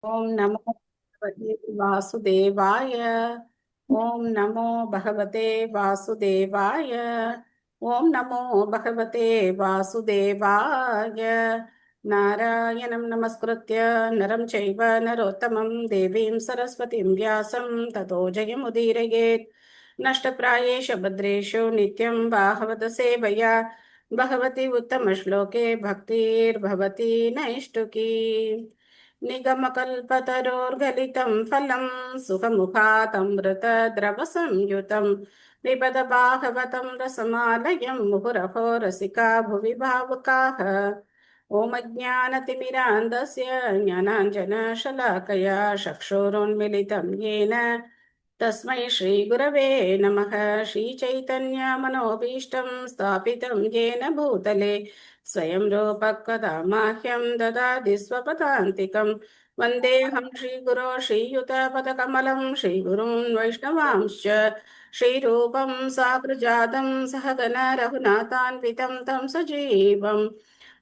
ओम नमो भगवते वासुदेवाय। ओम नमो भगवते वासुदेवाय। ओम नमो भगवते वासुदेवाय। नारायणं नमस्कृत्य नरं चैव नरोत्तमं देवीं सरस्वतीं व्यासं ततो जयमुदीरयेत्। नष्टप्रायेषु भद्रेषु नित्यं भागवत सेवया भगवती उत्तमश्लोके भक्तिर्भवति नैष्टुकी। निगमकल्पतरोर्गलितं फलं सुखमुखातमृतद्रवसंयुतं पिबत भागवतं रसमालयं मुहुरहो रसिका भुवि भावुकाः। ॐ अज्ञानतिमिरान्धस्य ज्ञानाञ्जनशलाकया चक्षुरुन्मिलितं येन तस्मै श्रीगुरवे नमः। श्रीचैतन्यमनोभीष्टं स्थापितं येन भूतले स्वयं रूपकदा माह्यं ददाति स्वपदान्तिकं। वन्देऽहं श्रीगुरो श्रीयुतपदकमलं श्रीगुरून् वैष्णवांश्च श्रीरूपं साग्रजातं सहगण रघुनाथान्वितं तं सजीवं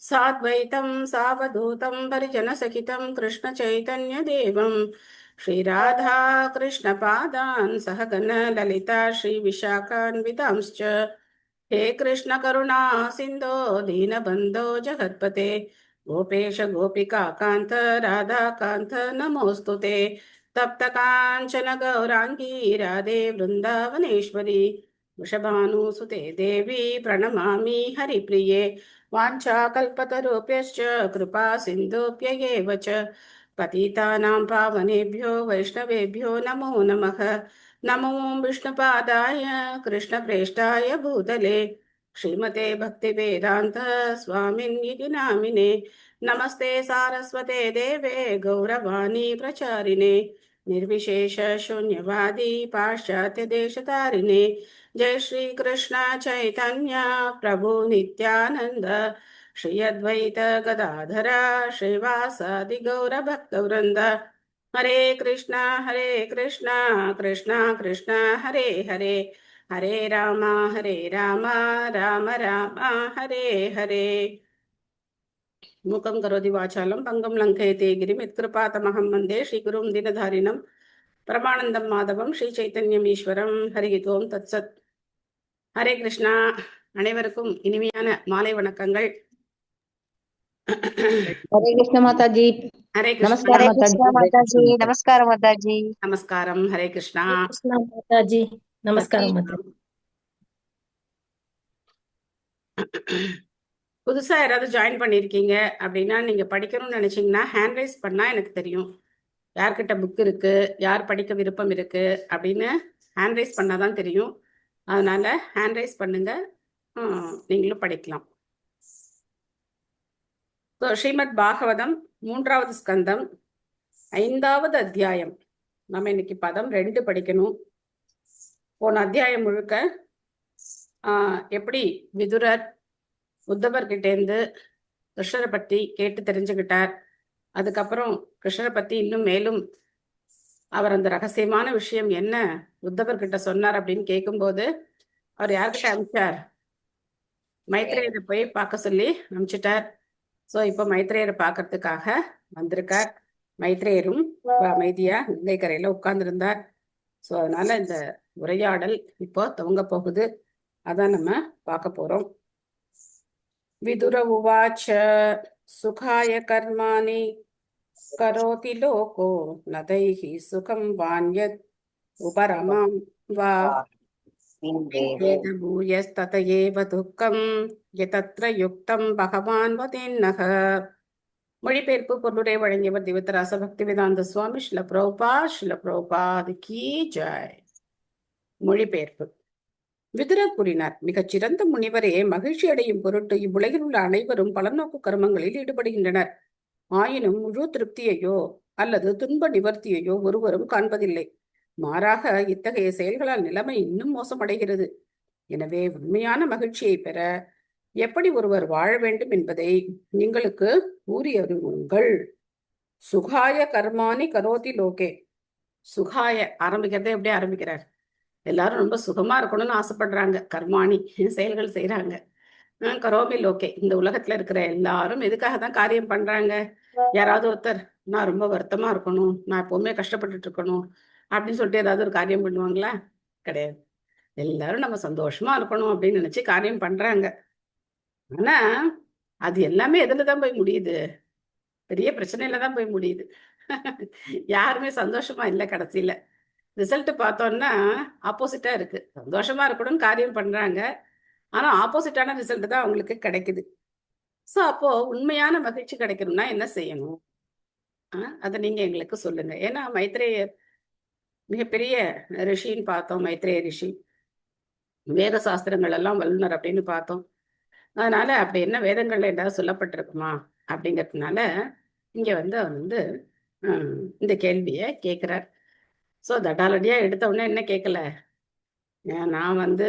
साद्वैतं सावधूतं परिजनसहितं कृष्णचैतन्यदेवं श्रीराधा कृष्णपादान् सहगण ललिता श्रीविशाखान्वितांश्च। हे कृष्ण करुणा सिन्धो दीनबन्धो जगत्पते गोपेश गोपिका कान्त राधा कान्त नमोऽस्तु ते। तप्त काञ्चन गौराङ्गी राधे वृन्दावनेश्वरी वृषभानुसुते देवी प्रणमामि हरिप्रिये। वाञ्छाकल्पतरुभ्यश्च कृपा सिन्धुभ्यैव च पतितानां पावनेभ्यो वैष्णवेभ्यो नमो नमः। नमो विष्णुपादाय कृष्णप्रेष्ठाय भूतले श्रीमते भक्तिवेदान्त स्वामिन्निति नामिने। नमस्ते सारस्वते देवे गौरवाणी प्रचारिणे निर्विशेष शून्यवादी पाश्चात्यदेशतारिणे। जय श्री कृष्ण चैतन्य प्रभु नित्यानंद श्री अद्वैत गदाधर श्रीवासादि गौरभक्तवृंद। हरे कृष्णा कृष्णा कृष्णा हरे हरे हरे राम राम राम हरे हरे। मूकं करोति वाचालं पंगं लङ्घयते गिरिं यत्कृपातमहं वन्दे श्रीगुरुं दीनधारिणं परमानन्दं माधवं श्रीचैतन्यम् ईश्वरं। हरि ओम् तत्सत्। ஹரே கிருஷ்ணா. அனைவருக்கும் இனிமையான மாலை வணக்கங்கள். हरे कृष्ण माता जी। ஹரே கிருஷ்ணா. नमस्कार माता जी। माता जी नमस्कार माता जी। நமஸ்காரம். ஹரே கிருஷ்ணா. कृष्ण माता जी। नमस्कार माता जी। புதுசா யாராவது ஜாயின் பண்ணியிருக்கீங்க அப்படின்னா நீங்க படிக்கணும்னு நினைச்சீங்கன்னா ஹேண்ட் ரைஸ் பண்ணா எனக்கு தெரியும் யார்கிட்ட புக் இருக்கு, யார் படிக்க விருப்பம் இருக்கு அப்படின்னு ஹேண்ட் ரைஸ் பண்ணாதான் தெரியும். அதனால ஹேண்ட் ரைஸ் பண்ணுங்க, நீங்களும் படிக்கலாம். ஸ்ரீமத் பாகவதம் 3வது ஸ்கந்தம் 5வது அத்தியாயம். நம்ம இன்னைக்கு பதம் 2 படிக்கணும். போன அத்தியாயம் முழுக்க எப்படி விதுரர் உத்தவர்கிட்டேருந்து கிருஷ்ணரை பற்றி கேட்டு தெரிஞ்சுக்கிட்டார். அதுக்கப்புறம் கிருஷ்ணரை பற்றி இன்னும் மேலும் அவர் அந்த ரகசியமான விஷயம் என்ன உத்தவர்கிட்ட சொன்னார் அப்படின்னு கேட்கும்போது அவர் யார்கிட்ட அனுப்பிச்சார்? மைத்ரேயரை போய் பார்க்க சொல்லி அனுப்பிச்சிட்டார். ஸோ இப்போ மைத்ரேயரை பார்க்கறதுக்காக வந்திருக்கார். மைத்ரேயரும் அமைதியா கங்கை கரையில உட்கார்ந்துருந்தார். ஸோ அதனால இந்த உரையாடல் இப்போ துவங்க போகுது. அதான் நம்ம பார்க்க போறோம். விதுர உவாச்ச சுகாய கர்மாணி கரோதி லோகோ நதைஹி சுகம் வான்யத் உபரமாம் வா பூயஸ்தத ஏவ துக்கம் யதத்ர யுக்தம் பகவான் வதேன்னஹ. மொழிபெயர்ப்பு பொருளுரை வழங்கியவர் திவத்தராச பக்தி வேதாந்த சுவாமி ஸ்ரீல பிரபுபாத் கீ ஜெய். மொழிபெயர்ப்பு. விதுரர் கூறினார், மிகச்சிறந்த முனிவரே, மகிழ்ச்சி அடையும் பொருட்டு இவ்வுலகில் உள்ள அனைவரும் பலநோக்கு கர்மங்களில் ஈடுபடுகின்றனர். ஆயினும் முழு திருப்தியையோ அல்லது துன்ப நிவர்த்தியையோ ஒருவரும் காண்பதில்லை. மாறாக இத்தகைய செயல்களால் நிலைமை இன்னும் மோசமடைகிறது. எனவே உண்மையான மகிழ்ச்சியை பெற எப்படி ஒருவர் வாழ வேண்டும் என்பதை நீங்களுக்கு கூறி அறிவுங்கள். சுகாய கர்மாணி கரோதி லோகே. சுகாய ஆரம்பிக்கிறதே எப்படி ஆரம்பிக்கிறார்? எல்லாரும் ரொம்ப சுகமா இருக்கணும்னு ஆசைப்படுறாங்க, கர்மாணி செயல்கள் செய்யறாங்க. கரோமி லோகே, இந்த உலகத்துல இருக்கிற எல்லாரும் எதுக்காக தான் காரியம் பண்றாங்க? யாராவது ஒருத்தர் நான் ரொம்ப வருத்தமா இருக்கணும், நான் எப்பவுமே கஷ்டப்பட்டுட்டு இருக்கணும் அப்படின்னு சொல்லிட்டு ஏதாவது ஒரு காரியம் பண்ணுவாங்களா? கிடையாது. எல்லாரும் நம்ம சந்தோஷமா இருக்கணும் அப்படின்னு நினைச்சு காரியம் பண்றாங்க. ஆனா அது எல்லாமே எதுலதான் போய் முடியுது? பெரிய பிரச்சனையில தான் போய் முடியுது. யாருமே சந்தோஷமா இல்லை கடைசியில. ரிசல்ட் பார்த்தோம்னா ஆப்போசிட்டா இருக்கு. சந்தோஷமா இருக்கணும்னு காரியம் பண்றாங்க, ஆனா ஆப்போசிட்டான ரிசல்ட் தான் அவங்களுக்கு கிடைக்குது. சோ அப்போ உண்மையான மகிழ்ச்சி கிடைக்கணும்னா என்ன செய்யணும்? அதை நீங்க எங்களுக்கு சொல்லுங்க. ஏன்னா மைத்ரேயர் மிகப்பெரிய ரிஷின்னு பார்த்தோம். மைத்ரேய ரிஷி வேத சாஸ்திரங்கள் எல்லாம் வல்லுனர் அப்படின்னு பார்த்தோம். அதனால அப்படி என்ன வேதங்கள்ல ஏதாவது சொல்லப்பட்டிருக்குமா அப்படிங்கிறதுனால இங்க வந்து அவர் வந்து இந்த கேள்வியை கேட்கிறார். ஸோ தடாலடியா எடுத்த உடனே என்ன கேட்கல, நான் வந்து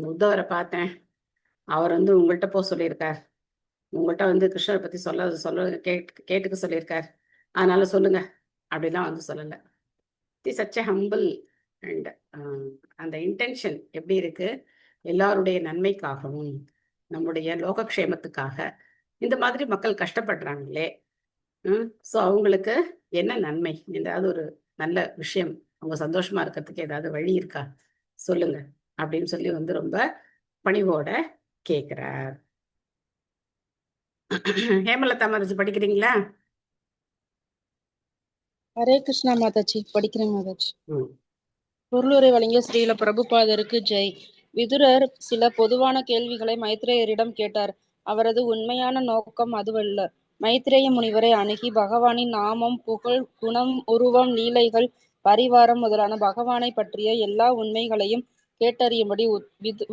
உத்தவரை பார்த்தேன், அவர் வந்து உங்கள்கிட்ட போக சொல்லியிருக்கார், உங்கள்கிட்ட வந்து கிருஷ்ணரை பத்தி சொல்ல கேட்டுக்க சொல்லியிருக்கார், அதனால சொல்லுங்க அப்படிலாம் வந்து சொல்லலை. சச் எ ஹம்பிள் அண்ட் அந்த இன்டென்ஷன் எப்படி இருக்கு? எல்லாருடைய நன்மைக்காகவும் நம்முடைய லோகக்ஷேமத்துக்காக இந்த மாதிரி மக்கள் கஷ்டப்படுறாங்களே, ஸோ அவங்களுக்கு என்ன நன்மை, ஏதாவது ஒரு நல்ல விஷயம், அவங்க சந்தோஷமா இருக்கிறதுக்கு ஏதாவது வழி இருக்கா சொல்லுங்க அப்படின்னு சொல்லி வந்து ரொம்ப பணிவோட கேட்கிறார். ஹேமலதா மாதாஜி படிக்கிறீங்களா? ஹரே கிருஷ்ணா மாதாஜி, படிக்கிறேன் மாதாஜி. ம். பொருளுரை வழங்கிய ஸ்ரீல பிரபுபாதருக்கு ஜெய். விதுரர் சில பொதுவான கேள்விகளை மைத்ரேயரிடம் கேட்டார். அவரது உண்மையான நோக்கம் அதுவல்ல. மைத்ரேய முனிவரை அணுகி பகவானின் நாமம், புகழ், குணம், உருவம், லீலைகள், பரிவாரம் முதலான பகவானை பற்றிய எல்லா உண்மைகளையும் கேட்டறியும்படி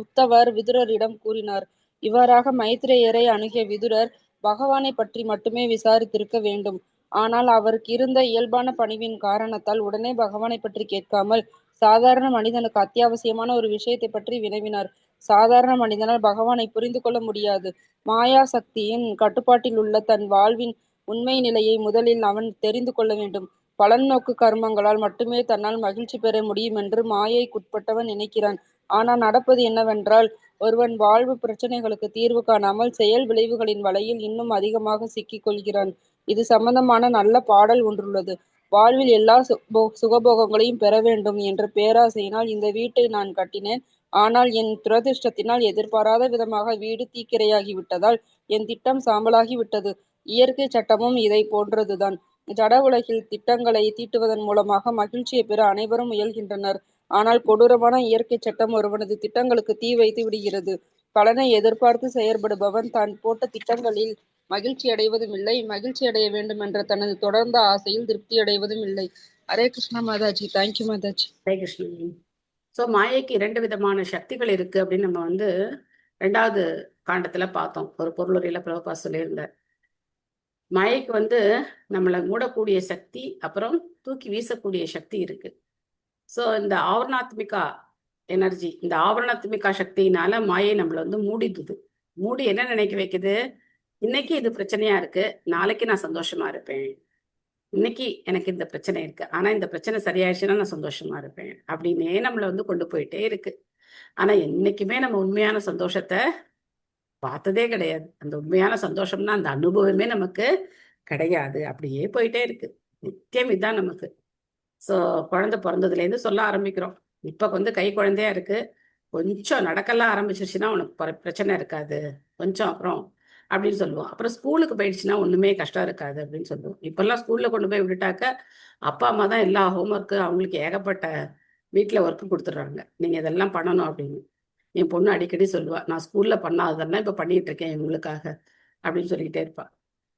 உத்தவர் விதுரரிடம் கூறினார். இவ்வாறாக மைத்ரேயரை அணுகிய விதுரர் பகவானை பற்றி மட்டுமே விசாரித்திருக்க வேண்டும். ஆனால் அவருக்கு இருந்த இயல்பான பணிவின் காரணத்தால் உடனே பகவானை பற்றி கேட்காமல் சாதாரண மனிதனுக்கு அத்தியாவசியமான ஒரு விஷயத்தை பற்றி வினவினார். சாதாரண மனிதனால் பகவானை புரிந்து கொள்ள முடியாது. மாயா சக்தியின் கட்டுப்பாட்டில் உள்ள தன் வாழ்வின் உண்மை நிலையை முதலில் அவன் தெரிந்து கொள்ள வேண்டும். பலன் நோக்கு கர்மங்களால் மட்டுமே தன்னால் மகிழ்ச்சி பெற முடியும் என்று மாயைக்குட்பட்டவன் நினைக்கிறான். ஆனால் நடப்பது என்னவென்றால், ஒருவன் வாழ்வு பிரச்சனைகளுக்கு தீர்வு காணாமல் செயல் விளைவுகளின் வலையில் இன்னும் அதிகமாக சிக்கிக் கொள்கிறான். இது சம்பந்தமான நல்ல பாடல் ஒன்றுள்ளது. வாழ்வில் எல்லா சுகபோகங்களையும் பெற வேண்டும் என்ற பேராசையினால் இந்த வீட்டை நான் கட்டினேன். ஆனால் என் துரதிர்ஷ்டத்தினால் எதிர்பாராத விதமாக வீடு தீக்கிரையாகி விட்டதால் என் திட்டம் சாம்பலாகி விட்டது. இயற்கை சட்டமும் இதை போன்றதுதான். ஜட உலகில் திட்டங்களை தீட்டுவதன் மூலமாக மகிழ்ச்சியை பெற அனைவரும் முயல்கின்றனர். ஆனால் கொடூரமான இயற்கை சட்டம் ஒருவனது திட்டங்களுக்கு தீ வைத்து விடுகிறது. பலனை எதிர்பார்த்து செயற்படுபவன் தான் போட்ட திட்டங்களில் மகிழ்ச்சி அடைவதும் இல்லை, மகிழ்ச்சி அடைய வேண்டும் என்ற தனது தொடர்ந்த ஆசையில் திருப்தி அடைவதும் இல்லை. ஹரே கிருஷ்ணா மாதாஜி. தேங்க்யூ மாதாஜி. ஹரே கிருஷ்ணன். ஸோ மாயைக்கு 2 விதமான சக்திகள் இருக்கு அப்படின்னு நம்ம வந்து 2வது காண்டத்துல பார்த்தோம். ஒரு பொருளுரையில பிரபுபா சொல்லியிருந்தார். மாயைக்கு வந்து நம்மளை மூடக்கூடிய சக்தி, அப்புறம் தூக்கி வீசக்கூடிய சக்தி இருக்கு. ஸோ இந்த ஆவரணாத்மிகா எனர்ஜி, இந்த ஆவரணாத்மிகா சக்தியினால மாயை நம்மளை வந்து மூடிடுது. மூடி என்ன நினைக்க வைக்குது? இன்னைக்கு இது பிரச்சனையா இருக்கு, நாளைக்கு நான் சந்தோஷமா இருப்பேன். இன்னைக்கு எனக்கு இந்த பிரச்சனை இருக்கு, ஆனா இந்த பிரச்சனை சரியாயிடுச்சுன்னா நான் சந்தோஷமா இருப்பேன் அப்படின்னே நம்மளை வந்து கொண்டு போயிட்டே இருக்கு. ஆனா என்னைக்குமே நம்ம உண்மையான சந்தோஷத்தை பார்த்ததே கிடையாது. அந்த உண்மையான சந்தோஷம்னா அந்த அனுபவமே நமக்கு கிடையாது. அப்படியே போயிட்டே இருக்கு. நித்தியம் இதுதான் நமக்கு. ஸோ குழந்தை பிறந்ததுலேருந்து சொல்ல ஆரம்பிக்கிறோம். இப்போ வந்து கை குழந்தையா இருக்கு, கொஞ்சம் நடக்கலாம் ஆரம்பிச்சிருச்சுன்னா உனக்கு பிரச்சனை இருக்காது, கொஞ்சம் அப்புறம் அப்படின்னு சொல்லுவோம். அப்புறம் ஸ்கூலுக்கு போயிடுச்சுன்னா ஒண்ணுமே கஷ்டம் இருக்காது அப்படின்னு சொல்லுவோம். இப்பெல்லாம் ஸ்கூல்ல கொண்டு போய் விட்டுட்டாக்க அப்பா அம்மா தான் எல்லா ஹோம்ஒர்க்கு, அவங்களுக்கு ஏகப்பட்ட வீட்டில் ஒர்க்கு கொடுத்துட்றாங்க, நீங்க இதெல்லாம் பண்ணணும் அப்படின்னு. என் பொண்ணு அடிக்கடி சொல்லுவா, நான் ஸ்கூல்ல பண்ணாததெல்லாம் இப்போ பண்ணிட்டு இருக்கேன் இவங்களுக்காக அப்படின்னு சொல்லிக்கிட்டே இருப்பா.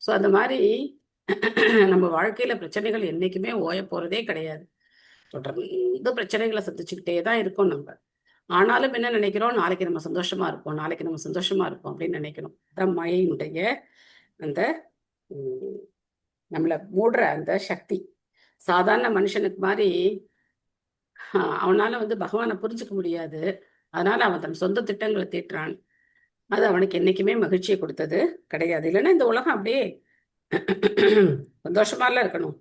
ஸோ அந்த மாதிரி நம்ம வாழ்க்கையில பிரச்சனைகள் என்னைக்குமே ஓய போறதே கிடையாது. தொடர்ந்து பிரச்சனைகளை சந்திச்சுக்கிட்டே தான் இருக்கோம் நம்ம. ஆனாலும் என்ன நினைக்கிறோம், நாளைக்கு நம்ம சந்தோஷமா இருப்போம், நாளைக்கு நம்ம சந்தோஷமா இருப்போம் அப்படின்னு நினைக்கணும். அதான் மாயையினுடைய அந்த நம்மளை மூடுற அந்த சக்தி. சாதாரண மனுஷனுக்கு மாதிரி அவனால வந்து பகவானை புரிஞ்சுக்க முடியாது. அதனால அவன் தன் சொந்த திட்டங்களை தீட்டுறான். அது அவனுக்கு என்னைக்குமே மகிழ்ச்சியை கொடுத்தது கிடையாது. இல்லைன்னா இந்த உலகம் அப்படியே சந்தோஷமாலாம் இருக்கணும்.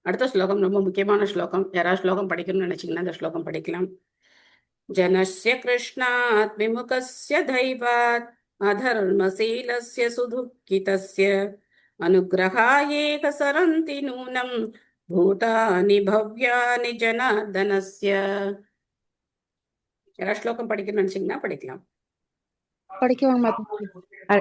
அடுத்த ஸ்லோகம் ரொம்ப முக்கியமான ஸ்லோகம். யாராவது ஸ்லோகம் படிக்கணும்னு நினைச்சீங்கன்னா அந்த ஸ்லோகம் படிக்கலாம். जनस्य कृष्णात् विमुखस्य दैवात् अधर्मशीलस्य सुदुःखितस्य अनुग्रहायेह सरन्ति नूनं भूतानि भव्यानि जनार्दनस्य. யாராவது ஸ்லோகம் படிக்கணும்னு நினைச்சீங்கன்னா படிக்கலாம். படிக்கவாங்க மாதாஜி. ஆ,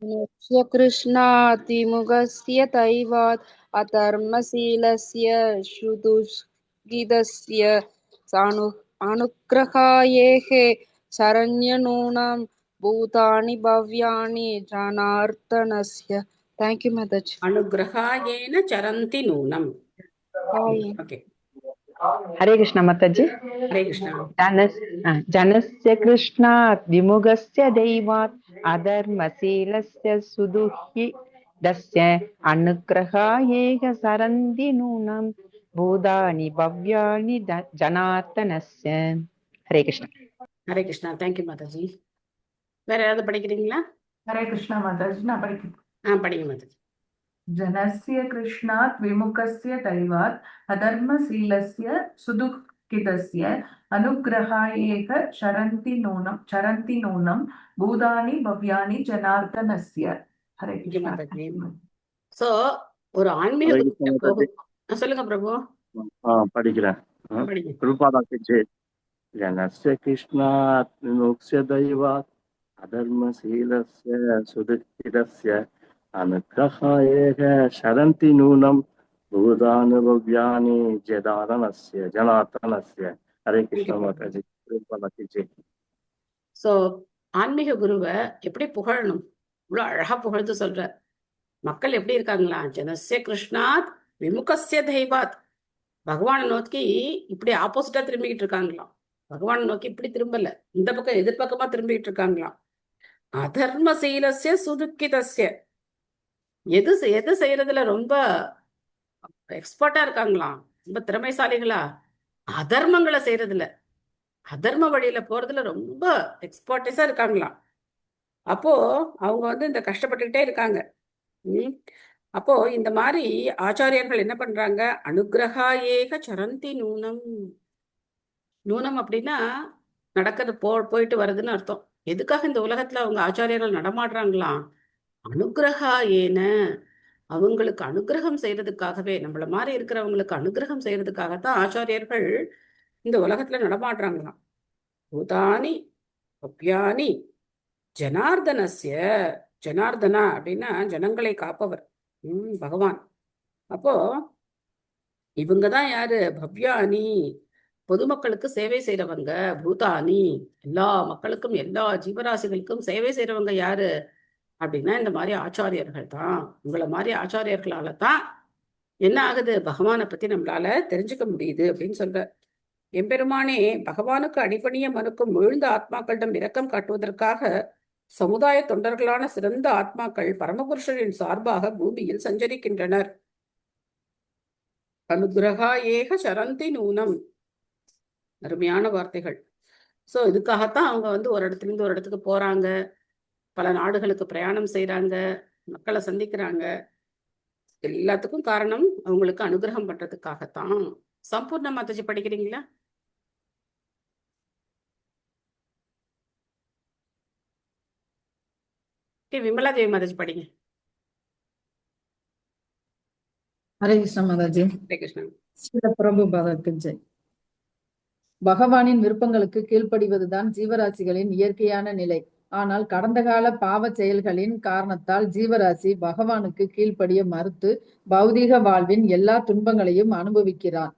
यस्य कृष्णातिमुखस्य दैवात् अधर्मशीलस्य शुदुष्कितस्य अनुग्रहायेः शरण्यनूनां भूतानि भव्यानि जनार्दनस्य. தேங்க்யூ மாதாஜி. அனுகிரகாயேன சரந்தி நூனம். ஓகே, हरे कृष्ण माताजी. ஹரே கிருஷ்ணா. जनस्य कृष्णात् विमुखस्य दैवात् अधर्मशीलस्य सुदुःखितस्य अनुग्रहायेह सरन्ति नूनं भूतानि भव्यानि जनार्दनस्य. हरे कृष्ण. ஹரே கிருஷ்ணா. தேங்க்யூ மாதாஜி. வேற யாராவது படிக்கிறீங்களா? हरे कृष्ण माताजी ना पढ़ी படிங்க மாதாஜி. जनस्य कृष्णात् विमुखस्य दैवात् अधर्मशीलस्य सुदुःखितस्य अनुग्रहायेह चरन्ति नूनं भूतानि भव्यानि जनार्दनस्य. हरे தேங்க்யூ कृष्ण. மாதாஜி. சோ ஒரு ஆன்மீக हरे குருட்ட कृष्ण போகும். माताजी. சொல்லுங்க பிரபு. படிக்கிறேன். படிங்க. प्रभुपादा की जय. जनस्य कृष्णात् विमुखस्य दैवात् अधर्मशीलस्य सुदुःखितस्य अनुग्रहायेह शरन्ति नूनं भूतानि भव्यानि जनार्दनस्य. हरे कृष्ण தேங்க்யூ பிரபு. माताजी. प्रभुपादा की जय. சோ ஆன்மீக குருவை எப்படி புகழணும்? இவ்வளவு அழகா புகழ்ந்து சொல்ற. மக்கள் எப்படி இருக்காங்களா? ஜனஸ்ய கிருஷ்ணாத் விமுகஸ்ய தெய்வாத். பகவானை நோக்கி இப்படி ஆப்போசிட்டா திரும்பிக்கிட்டு இருக்காங்களாம். பகவானை நோக்கி இப்படி திரும்பல, இந்த பக்கம் எதிர்பக்கமா திரும்பிக்கிட்டு இருக்காங்களாம். அதர்மசீலஸ்ய சுதுக்கிதஸ்ய. எது எது செய்யறதுல ரொம்ப எக்ஸ்பர்ட்டா இருக்காங்களாம், ரொம்ப திறமைசாலிகளா. அதர்மங்களை செய்யறதுல, அதர்ம வழியில போறதுல ரொம்ப எக்ஸ்பர்டைஸா இருக்காங்களாம். அப்போ அவங்க இந்த கஷ்டப்பட்டுக்கிட்டே இருக்காங்க. அப்போ இந்த மாதிரி ஆச்சாரியர்கள் என்ன பண்றாங்க? அனுகிரகாயேக சரந்தி நூனம். நூனம் அப்படின்னா நடக்கிறது, போயிட்டு வருதுன்னு அர்த்தம். எதுக்காக இந்த உலகத்துல அவங்க ஆச்சாரியர்கள் நடமாடுறாங்களாம்? அனுகிரகாயேன, அவங்களுக்கு அனுகிரகம் செய்யறதுக்காகவே, நம்மள மாதிரி இருக்கிறவங்களுக்கு அனுகிரகம் செய்யறதுக்காகத்தான் ஆச்சாரியர்கள் இந்த உலகத்துல நடமாடுறாங்களாம். பூதானி பவ்யானி ஜனார்தனஸ்ய. ஜனார்தனா அப்படின்னா ஜனங்களை காப்பவர், பகவான். அப்போ இவங்கதான் யாரு? பவ்யானி, பொதுமக்களுக்கு சேவை செய்யறவங்க. பூதானி, எல்லா மக்களுக்கும் எல்லா ஜீவராசிகளுக்கும் சேவை செய்யறவங்க யாரு அப்படின்னா இந்த மாதிரி ஆச்சாரியர்கள் தான். உங்களை மாதிரி ஆச்சாரியர்களால தான் என்ன ஆகுது? பகவானை பத்தி நம்மளால தெரிஞ்சுக்க முடியுது அப்படின்னு சொல்ற. எம்பெருமானே பகவானுக்கு அடிபணிய மனுக்கும் விழுந்த ஆத்மாக்களிடம் இரக்கம் காட்டுவதற்காக சமுதாய தொண்டர்களான சிறந்த ஆத்மாக்கள் பரமபுருஷரின் சார்பாக பூமியில் சஞ்சரிக்கின்றனர். அனுகிரகா ஏக சரந்தி நூனம். அருமையான வார்த்தைகள். சோ இதுக்காகத்தான் அவங்க ஒரு இடத்துல இருந்து ஒரு இடத்துக்கு போறாங்க, பல நாடுகளுக்கு பிரயாணம் செய்யறாங்க, மக்களை சந்திக்கிறாங்க. எல்லாத்துக்கும் காரணம் அவங்களுக்கு அனுகிரகம் பண்றதுக்காகத்தான். சம்பூர்ண மாதாஜி படிக்கிறீங்களா? விமலா தேவி மாதாஜி படிங்க. ஹரே கிருஷ்ண மாதாஜி. ஹரே கிருஷ்ணா. ஸ்ரீல பிரபுபாதருக்கு ஜெய். பகவானின் விருப்பங்களுக்கு கீழ்ப்படிவதுதான் ஜீவராசிகளின் இயற்கையான நிலை. ஆனால் கடந்த கால பாவ செயல்களின் காரணத்தால் ஜீவராசி பகவானுக்கு கீழ்ப்படிய மறுத்து பௌதீக வாழ்வின் எல்லா துன்பங்களையும் அனுபவிக்கிறான்.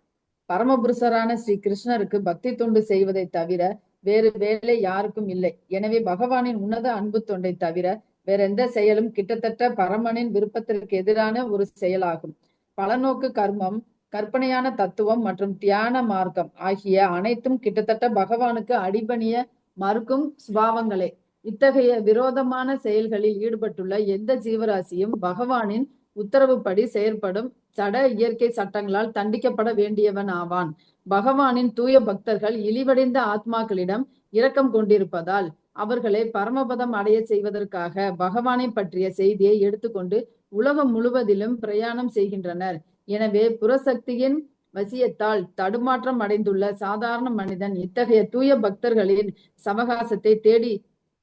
பரமபுருஷரான ஸ்ரீ கிருஷ்ணருக்கு பக்தி தொண்டு செய்வதை தவிர வேறு வேலை யாருக்கும் இல்லை. எனவே பகவானின் உன்னத அன்பு தொண்டை தவிர வேற எந்த செயலும் கிட்டத்தட்ட பரமனின் விருப்பத்திற்கு எதிரான ஒரு செயலாகும். பலநோக்கு கர்மம், கற்பனையான தத்துவம் மற்றும் தியான மார்க்கம் ஆகிய அனைத்தும் கிட்டத்தட்ட பகவானுக்கு அடிபணிய மறுக்கும் சுபாவங்களே. இத்தகைய விரோதமான செயல்களில் ஈடுபட்டுள்ள எந்த ஜீவராசியும் பகவானின் உத்தரவுப்படி செயற்படும் சட இயற்கை சட்டங்களால் தண்டிக்கப்பட வேண்டியவன் ஆவான். பகவானின் தூய பக்தர்கள் இழிவடைந்த ஆத்மாக்களிடம் இரக்கம் கொண்டிருப்பதால் அவர்களை பரமபதம் அடைய செய்வதற்காக பகவானை பற்றிய செய்தியை எடுத்துக்கொண்டு உலகம் முழுவதிலும் பிரயாணம் செய்கின்றனர். எனவே புறசக்தியின் வசியத்தால் தடுமாற்றம் அடைந்துள்ள சாதாரண மனிதன் இத்தகைய தூய பக்தர்களின் சவகாசத்தை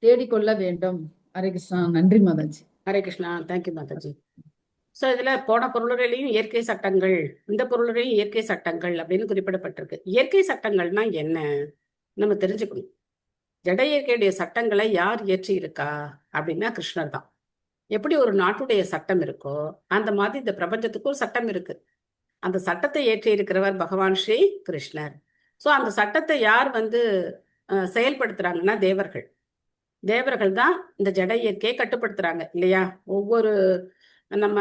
தேடிக்கொள்ள வேண்டும். ஹரே கிருஷ்ணா. நன்றி மாதாஜி. ஹரே கிருஷ்ணா. தேங்க்யூ மாதாஜி. ஸோ இதுல போன பொருளுரையிலையும் இயற்கை சட்டங்கள், இந்த பொருளுரையும் இயற்கை சட்டங்கள் அப்படின்னு குறிப்பிடப்பட்டிருக்கு. இயற்கை சட்டங்கள்னா என்ன நம்ம தெரிஞ்சுக்கணும். ஜட இயற்கையுடைய சட்டங்களை யார் இயற்றி இருக்கா அப்படின்னா கிருஷ்ணர் தான். எப்படி ஒரு நாட்டுடைய சட்டம் இருக்கோ அந்த மாதிரி இந்த பிரபஞ்சத்துக்கு ஒரு சட்டம் இருக்கு. அந்த சட்டத்தை ஏற்றி இருக்கிறவர் பகவான் ஸ்ரீ கிருஷ்ணர். ஸோ அந்த சட்டத்தை யார் செயல்படுத்துறாங்கன்னா தேவர்கள். தேவர்கள் தான் இந்த ஜட இயற்கையை கட்டுப்படுத்துறாங்க இல்லையா? ஒவ்வொரு நம்ம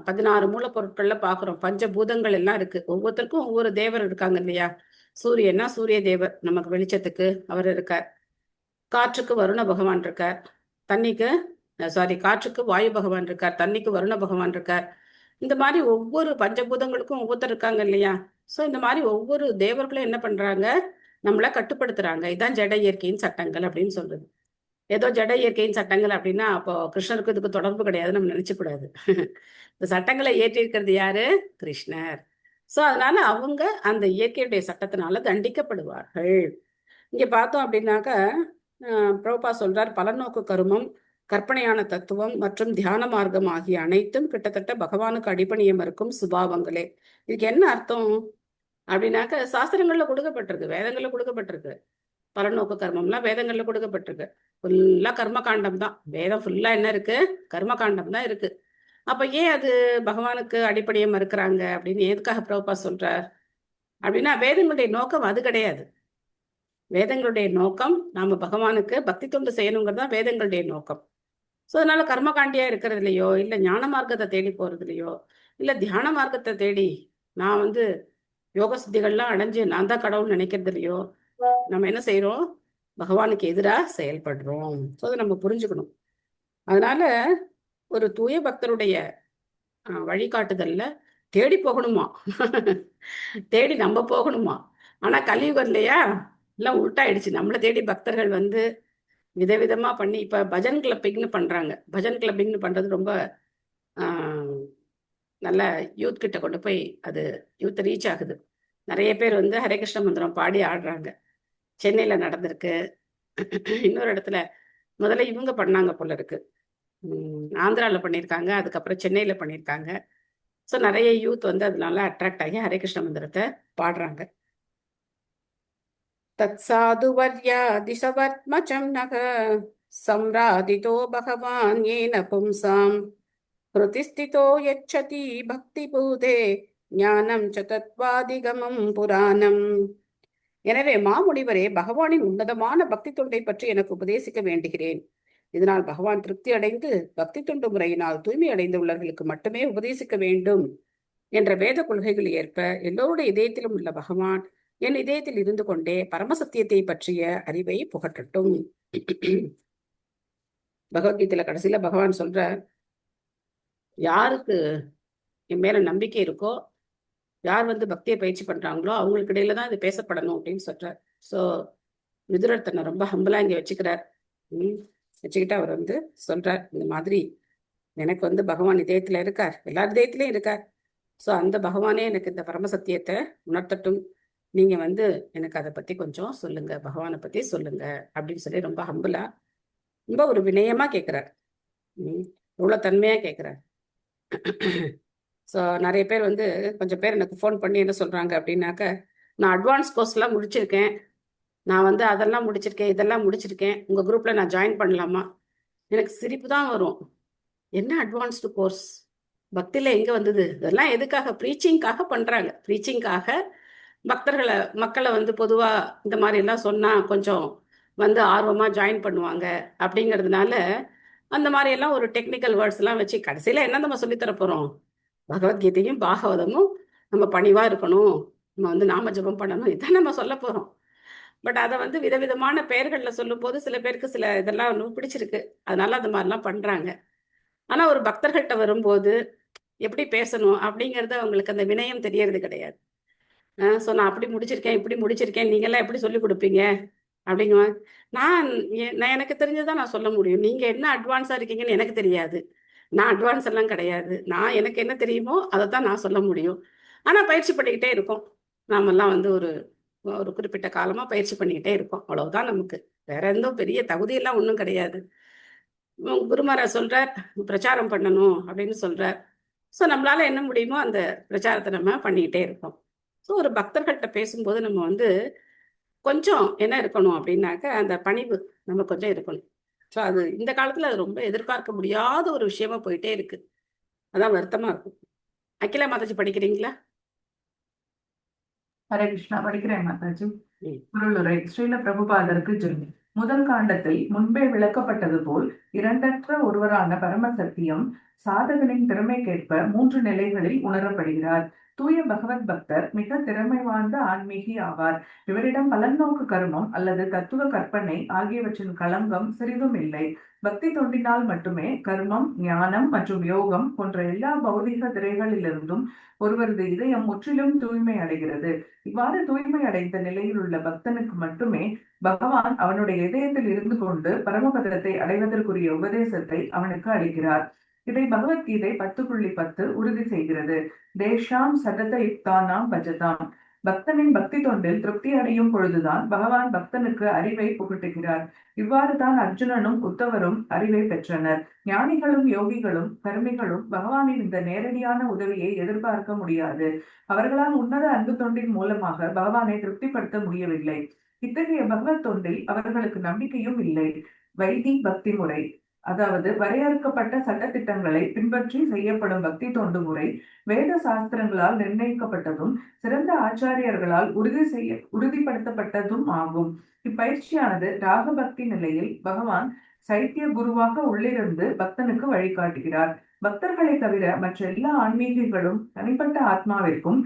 16 மூலப்பொருட்கள்ல பாக்குறோம், பஞ்சபூதங்கள் எல்லாம் இருக்கு. ஒவ்வொருத்தருக்கும் ஒவ்வொரு தேவர் இருக்காங்க இல்லையா? சூரியன்னா சூரிய தேவர், நமக்கு வெளிச்சத்துக்கு அவர் இருக்கார். காற்றுக்கு வருண பகவான் இருக்கார். காற்றுக்கு வாயு பகவான் இருக்கார். தண்ணிக்கு வருண பகவான் இருக்கார். இந்த மாதிரி ஒவ்வொரு பஞ்சபூதங்களுக்கும் ஒவ்வொருத்தர் இருக்காங்க இல்லையா? ஸோ இந்த மாதிரி ஒவ்வொரு தேவர்களும் என்ன பண்றாங்க, நம்மள கட்டுப்படுத்துறாங்க. இதான் ஜட இயற்கையின் சட்டங்கள் அப்படின்னு சொல்றது. ஏதோ ஜட இயற்கையின் சட்டங்கள் அப்படின்னா அப்போ கிருஷ்ணருக்கு இதுக்கு தொடர்பு கிடையாது நம்ம நினைச்சக்கூடாது. இந்த சட்டங்களை ஏற்றி இருக்கிறது யாரு? கிருஷ்ணர். ஸோ அதனால அவங்க அந்த இயற்கையுடைய சட்டத்தினால தண்டிக்கப்படுவார்கள். இங்க பார்த்தோம் அப்படின்னாக்க பிரபுபா சொல்றார், பலநோக்கு கருமம், கற்பனையான தத்துவம் மற்றும் தியான மார்க்கம் ஆகிய அனைத்தும் கிட்டத்தட்ட பகவானுக்கு அடிபணிய மறுக்கும் சுபாவங்களே. இதுக்கு என்ன அர்த்தம் அப்படின்னாக்க சாஸ்திரங்கள்ல கொடுக்கப்பட்டிருக்கு, வேதங்கள்ல கொடுக்கப்பட்டிருக்கு. பலநோக்கு கர்மம்லாம் வேதங்கள்ல கொடுக்கப்பட்டிருக்கு. ஃபுல்லா கர்மகாண்டம் தான். வேதம் ஃபுல்லா என்ன இருக்கு? கர்மகாண்டம் தான் இருக்கு. அப்ப ஏன் அது பகவானுக்கு அடிப்படையை மறுக்கிறாங்க அப்படின்னு எதுக்காக பிரபுபா சொல்றார் அப்படின்னா, வேதங்களுடைய நோக்கம் அது கிடையாது. வேதங்களுடைய நோக்கம் நாம பகவானுக்கு பக்தி தொண்டு செய்யணுங்கிறது தான் வேதங்களுடைய நோக்கம். ஸோ அதனால கர்மகாண்டியா இருக்கிறதுலையோ, இல்லை ஞான மார்க்கத்தை தேடி போறதுலையோ, இல்லை தியான மார்க்கத்தை தேடி நான் யோக சித்திகள்லாம் அடைஞ்சு நான் தான் கடவுள் நினைக்கிறதுலையோ நம்ம என்ன செய்யறோம்? பகவானுக்கு எதிராக செயல்படுறோம். ஸோ அதை நம்ம புரிஞ்சுக்கணும். அதனால ஒரு தூய பக்தருடைய வழிகாட்டுதல்ல தேடி போகணுமா? தேடி நம்ம போகணுமா? ஆனா கலியுகம் இல்லையா, எல்லாம் உள்டாயிடுச்சு. நம்மளை தேடி பக்தர்கள் விதவிதமா பண்ணி இப்ப பஜன் கிளப்பிங்னு பண்றாங்க. பஜன் கிளப்பிங்னு பண்றது ரொம்ப நல்ல யூத் கிட்ட கொண்டு போய் அது யூத் ரீச் ஆகுது. நிறைய பேர் ஹரே கிருஷ்ண மந்திரம் பாடி ஆடுறாங்க. சென்னையில நடந்திருக்கு. இன்னொரு இடத்துல முதல்ல இவங்க பண்ணாங்க போல இருக்கு, ஆந்திரால பண்ணியிருக்காங்க, அதுக்கப்புறம் சென்னையில பண்ணியிருக்காங்க. ஸோ நிறைய யூத் அதனால அட்ராக்ட் ஆகி ஹரே கிருஷ்ண மந்திரத்தை பாடுறாங்க. தத் சாது வர்யாதிசவத்மஜம் நக சம்ராதிதோ பகவான் ஏன பும்சாம் ஹிருதிஸ்திதோ யச்சதி பக்தி பூதே ஞானம் ச தத்வாதிகமம் புராணம். எனவே மாமுனிவரே, பகவானின் உன்னதமான பக்தி தொண்டை பற்றி எனக்கு உபதேசிக்க வேண்டுகிறேன். இதனால் பகவான் திருப்தி அடைந்து பக்தி தொண்டு முறையினால் தூய்மை அடைந்துள்ளவர்களுக்கு மட்டுமே உபதேசிக்க வேண்டும் என்ற வேத கொள்கைகள் ஏற்ப எல்லோருடைய இதயத்திலும் உள்ள பகவான் என் இதயத்தில் இருந்து கொண்டே பரமசத்தியத்தை பற்றிய அறிவை புகட்டட்டும். பகவத்கீதையில கடைசியில பகவான் சொல்ற, யாருக்கு என் மேல நம்பிக்கை இருக்கோ, யார் பக்தியை பயிற்சி பண்றாங்களோ அவங்களுக்கு இடையில தான் இது பேசப்படணும் அப்படின்னு சொல்றார். ஸோ விதுரர் தன்னை ரொம்ப ஹம்பிளா இங்க வச்சுக்கிறார். வச்சுக்கிட்டு அவர் சொல்றார், இந்த மாதிரி எனக்கு பகவான் இதயத்துல இருக்கார், எல்லார் இதயத்திலையும் இருக்கார். ஸோ அந்த பகவானே எனக்கு இந்த பரமசத்தியத்தை உணர்த்தட்டும். நீங்க எனக்கு அதை பத்தி கொஞ்சம் சொல்லுங்க, பகவானை பத்தி சொல்லுங்க அப்படின்னு சொல்லி ரொம்ப ஹம்பிளா, ரொம்ப ஒரு வினயமா கேட்கிறார். இவ்வளவு தன்மையா கேட்கிறார். ஸோ நிறைய பேர் கொஞ்சம் பேர் எனக்கு ஃபோன் பண்ணி என்ன சொல்றாங்க அப்படின்னாக்க, நான் அட்வான்ஸ் கோர்ஸ்லாம் முடிச்சிருக்கேன், நான் அதெல்லாம் முடிச்சிருக்கேன், இதெல்லாம் முடிச்சிருக்கேன், உங்க குரூப்ல நான் ஜாயின் பண்ணலாமா? எனக்கு சிரிப்பு தான் வரும். என்ன அட்வான்ஸ்டு கோர்ஸ்? பக்தியில எங்க வந்தது? இதெல்லாம் எதுக்காக? ப்ரீச்சிங்காக பண்றாங்க. ப்ரீச்சிங்காக மக்களை பொதுவா இந்த மாதிரி எல்லாம் சொன்னா கொஞ்சம் ஆர்வமா ஜாயின் பண்ணுவாங்க அப்படிங்கிறதுனால அந்த மாதிரி எல்லாம் ஒரு டெக்னிக்கல் வேர்ட்ஸ் எல்லாம் வச்சு கடைசியில என்ன நம்ம சொல்லித்தர போறோம்? பகவத்கீதையும் பாகவதமும் நம்ம பணிவா இருக்கணும், நம்ம நாம ஜபம் பண்ணணும், இதான் நம்ம சொல்ல போறோம். பட் அதை விதவிதமான பெயர்கள்ல சொல்லும் போது சில பேருக்கு சில இதெல்லாம் பிடிச்சிருக்கு, அதனால அந்த மாதிரிலாம் பண்றாங்க. ஆனா ஒரு பக்தர்கள்ட்ட வரும்போது எப்படி பேசணும் அப்படிங்கறது அவங்களுக்கு அந்த வினயம் தெரியறது கிடையாது. ஸோ நான் அப்படி முடிச்சிருக்கேன், இப்படி முடிச்சிருக்கேன், நீங்கெல்லாம் எப்படி சொல்லி கொடுப்பீங்க அப்படிங்குவா. நான் எனக்கு தெரிஞ்சதான் நான் சொல்ல முடியும். நீங்க என்ன அட்வான்ஸா இருக்கீங்கன்னு எனக்கு தெரியாது. நான் அட்வான்ஸ் எல்லாம் கிடையாது. எனக்கு என்ன தெரியுமோ அதை தான் நான் சொல்ல முடியும். ஆனா பயிற்சி பண்ணிக்கிட்டே இருக்கோம். நாமெல்லாம் வந்து ஒரு ஒரு குறிப்பிட்ட காலமா பயிற்சி பண்ணிக்கிட்டே இருக்கோம். அவ்வளவுதான் நமக்கு. வேற எந்த பெரிய தகுதியெல்லாம் ஒண்ணும் கிடையாது. குருமாரா சொல்றார், பிரச்சாரம் பண்ணணும் அப்படின்னு சொல்றார். ஸோ நம்மளால என்ன முடியுமோ அந்த பிரச்சாரத்தை நம்ம பண்ணிக்கிட்டே இருக்கோம். ஸோ ஒரு பக்தர்கள்ட்ட பேசும்போது நம்ம வந்து கொஞ்சம் என்ன இருக்கணும் அப்படின்னாக்க, அந்த பணிவு நம்ம கொஞ்சம் இருக்கணும். ஸோ அது இந்த காலத்துல அது ரொம்ப எதிர்பார்க்க முடியாத ஒரு விஷயமா போயிட்டே இருக்கு. அதான் வருத்தமா இருக்கும். அகிலா மாதாஜி படிக்கிறீங்களா? ஹரே கிருஷ்ணா படிக்கிறேன் மாதாஜி. ம். பொருளுரை ஸ்ரீல பிரபுபாதருக்கு ஜெய். முதல் காண்டத்தில் முன்பே விளக்கப்பட்டது போல் இரண்டற்ற ஒருவரான பரமசத்தியம் சாதகனின் திறமைக்கேற்ப 3 நிலைகளில் உணரப்படுகிறார். தூய பகவத் பக்தர் மிக திறமை வாய்ந்த ஆன்மீகி ஆவார். இவரிடம் பலநோக்கு கர்மம் அல்லது தத்துவ கற்பனை ஆகியவற்றின் களங்கம் சிறிதும் இல்லை. பக்தி தொண்டினால் மட்டுமே கர்மம், ஞானம் மற்றும் யோகம் போன்ற எல்லா பௌதிக திரைகளிலிருந்தும் ஒருவரது இதயம் முற்றிலும் தூய்மை அடைகிறது. இவ்வாறு தூய்மை அடைந்த நிலையில் உள்ள பக்தனுக்கு மட்டுமே பகவான் அவனுடைய இதயத்தில் இருந்து கொண்டு பரமபதத்தை அடைவதற்குரிய உபதேசத்தை அவனுக்கு அளிக்கிறார். இதை பகவத்கீதை 10.10 உறுதி செய்கிறது. தேஷாம் சதத யுக்தானாம் பஜதாம். பக்தனின் பக்தி தொண்டில் திருப்தி அடையும் பொழுதுதான் பகவான் பக்தனுக்கு அறிவை புகட்டுகிறார். இவ்வாறுதான் அர்ஜுனனும் உத்தவரும் அறிவை பெற்றனர். ஞானிகளும் யோகிகளும் கர்மிகளும் பகவானின் இந்த நேரடியான உதவியை எதிர்பார்க்க முடியாது. அவர்களால் உன்னத அன்பு தொண்டின் மூலமாக பகவானை திருப்திப்படுத்த முடியவில்லை. இத்தகைய பகவத் தொண்டில் அவர்களுக்கு நம்பிக்கையும் இல்லை. வைதிக் பக்தி முறை, அதாவது வரையறுக்கப்பட்ட சட்டத்திட்டங்களை பின்பற்றி செய்யப்படும் பக்தி தொண்டு முறை வேத சாஸ்திரங்களால் நிர்ணயிக்கப்பட்டதும் சிறந்த ஆச்சாரியர்களால் உறுதிப்படுத்தப்பட்டதும் ஆகும். இப்பயிற்சியானது ராகபக்தி நிலையில் பகவான் சைத்திய குருவாக உள்ளிருந்து பக்தனுக்கு வழிகாட்டுகிறார். பக்தர்களை தவிர மற்ற எல்லா ஆன்மீகிகளும் தனிப்பட்ட ஆத்மாவிற்கும்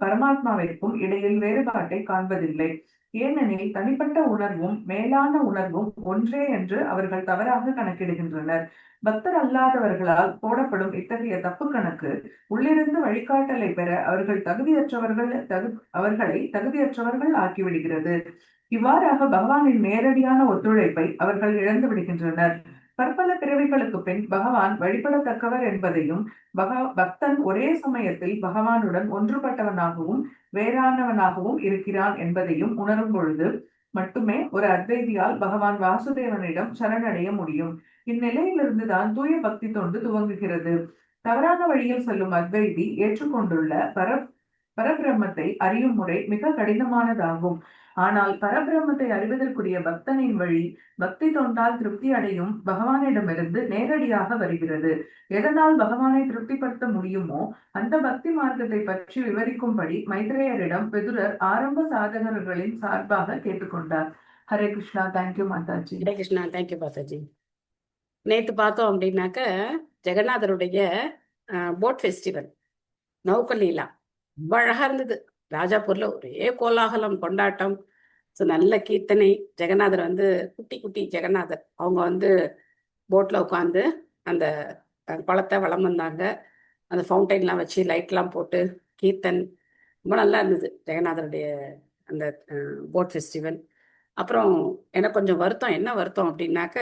பரமாத்மாவிற்கும் இடையில் வேறுபாட்டை காண்பதில்லை. ஏனெனில் தனிப்பட்ட உணர்வும் மேலான உணர்வும் ஒன்றே என்று அவர்கள் தவறாக கணக்கிடுகின்றனர். பக்தர் அல்லாதவர்களால் போடப்படும் இத்தகைய தப்பு கணக்கு உள்ளிருந்து வழிகாட்டலை பெற அவர்களை தகுதியற்றவர்கள் ஆக்கிவிடுகிறது. இவ்வாறாக பகவானின் நேரடியான ஒத்துழைப்பை அவர்கள் இழந்து விடுகின்றனர். பற்பல பிறவிகளுக்கு பின் பகவான் வழிபடத்தக்கவர் என்பதையும் பக்தன் ஒரே சமயத்தில் பகவானுடன் ஒன்றுபட்டவனாகவும் வேறானவனாகவும் இருக்கிறான் என்பதையும் உணரும் பொழுது மட்டுமே ஒரு அத்வைதியால் பகவான் வாசுதேவனிடம் சரணடைய முடியும். இந்நிலையிலிருந்துதான் தூய பக்தி தொண்டு துவங்குகிறது. தவறான வழியில் செல்லும் அத்வைதி ஏற்றுக்கொண்டுள்ள பரபிரம்மத்தை அறியும் முறை மிக கடினமானதாகும். ஆனால் பரபிரம்மத்தை அறிவதற்குரிய பக்தனின் வழி பக்தி தொண்டால் திருப்தி அடையும் பகவானிடமிருந்து நேரடியாக வருகிறது. எதனால் பகவானை திருப்திப்படுத்த முடியுமோ அந்த பக்தி மார்க்கத்தை பற்றி விவரிக்கும்படி மைத்ரேயரிடம் விதுரர் ஆரம்ப சாதகர்களின் சார்பாக கேட்டுக்கொண்டார். ஹரே கிருஷ்ணா. தேங்க்யூ மாதாஜி. ஹரே கிருஷ்ணா. தேங்க்யூ மாதாஜி. நேத்து பார்த்தோம் அப்படின்னாக்க ஜெகநாதருடைய போட் ஃபெஸ்டிவல் நௌகலீலா ரொம்ப அழகா இருந்தது. ராஜாப்பூர்ல ஒரே கோலாகலம், கொண்டாட்டம். ஸோ நல்ல கீர்த்தனை. ஜெகநாதர் வந்து குட்டி குட்டி ஜெகநாதர் அவங்க வந்து போட்ல உட்காந்து அந்த குளத்தை வலம் வந்தாங்க. அந்த ஃபவுண்டைன்லாம் வச்சு லைட்லாம் போட்டு கீர்த்தன் ரொம்ப நல்லா இருந்தது ஜெகநாதருடைய அந்த போட் ஃபெஸ்டிவல். அப்புறம் எனக்கு கொஞ்சம் வருத்தம். என்ன வருத்தம் அப்படின்னாக்க,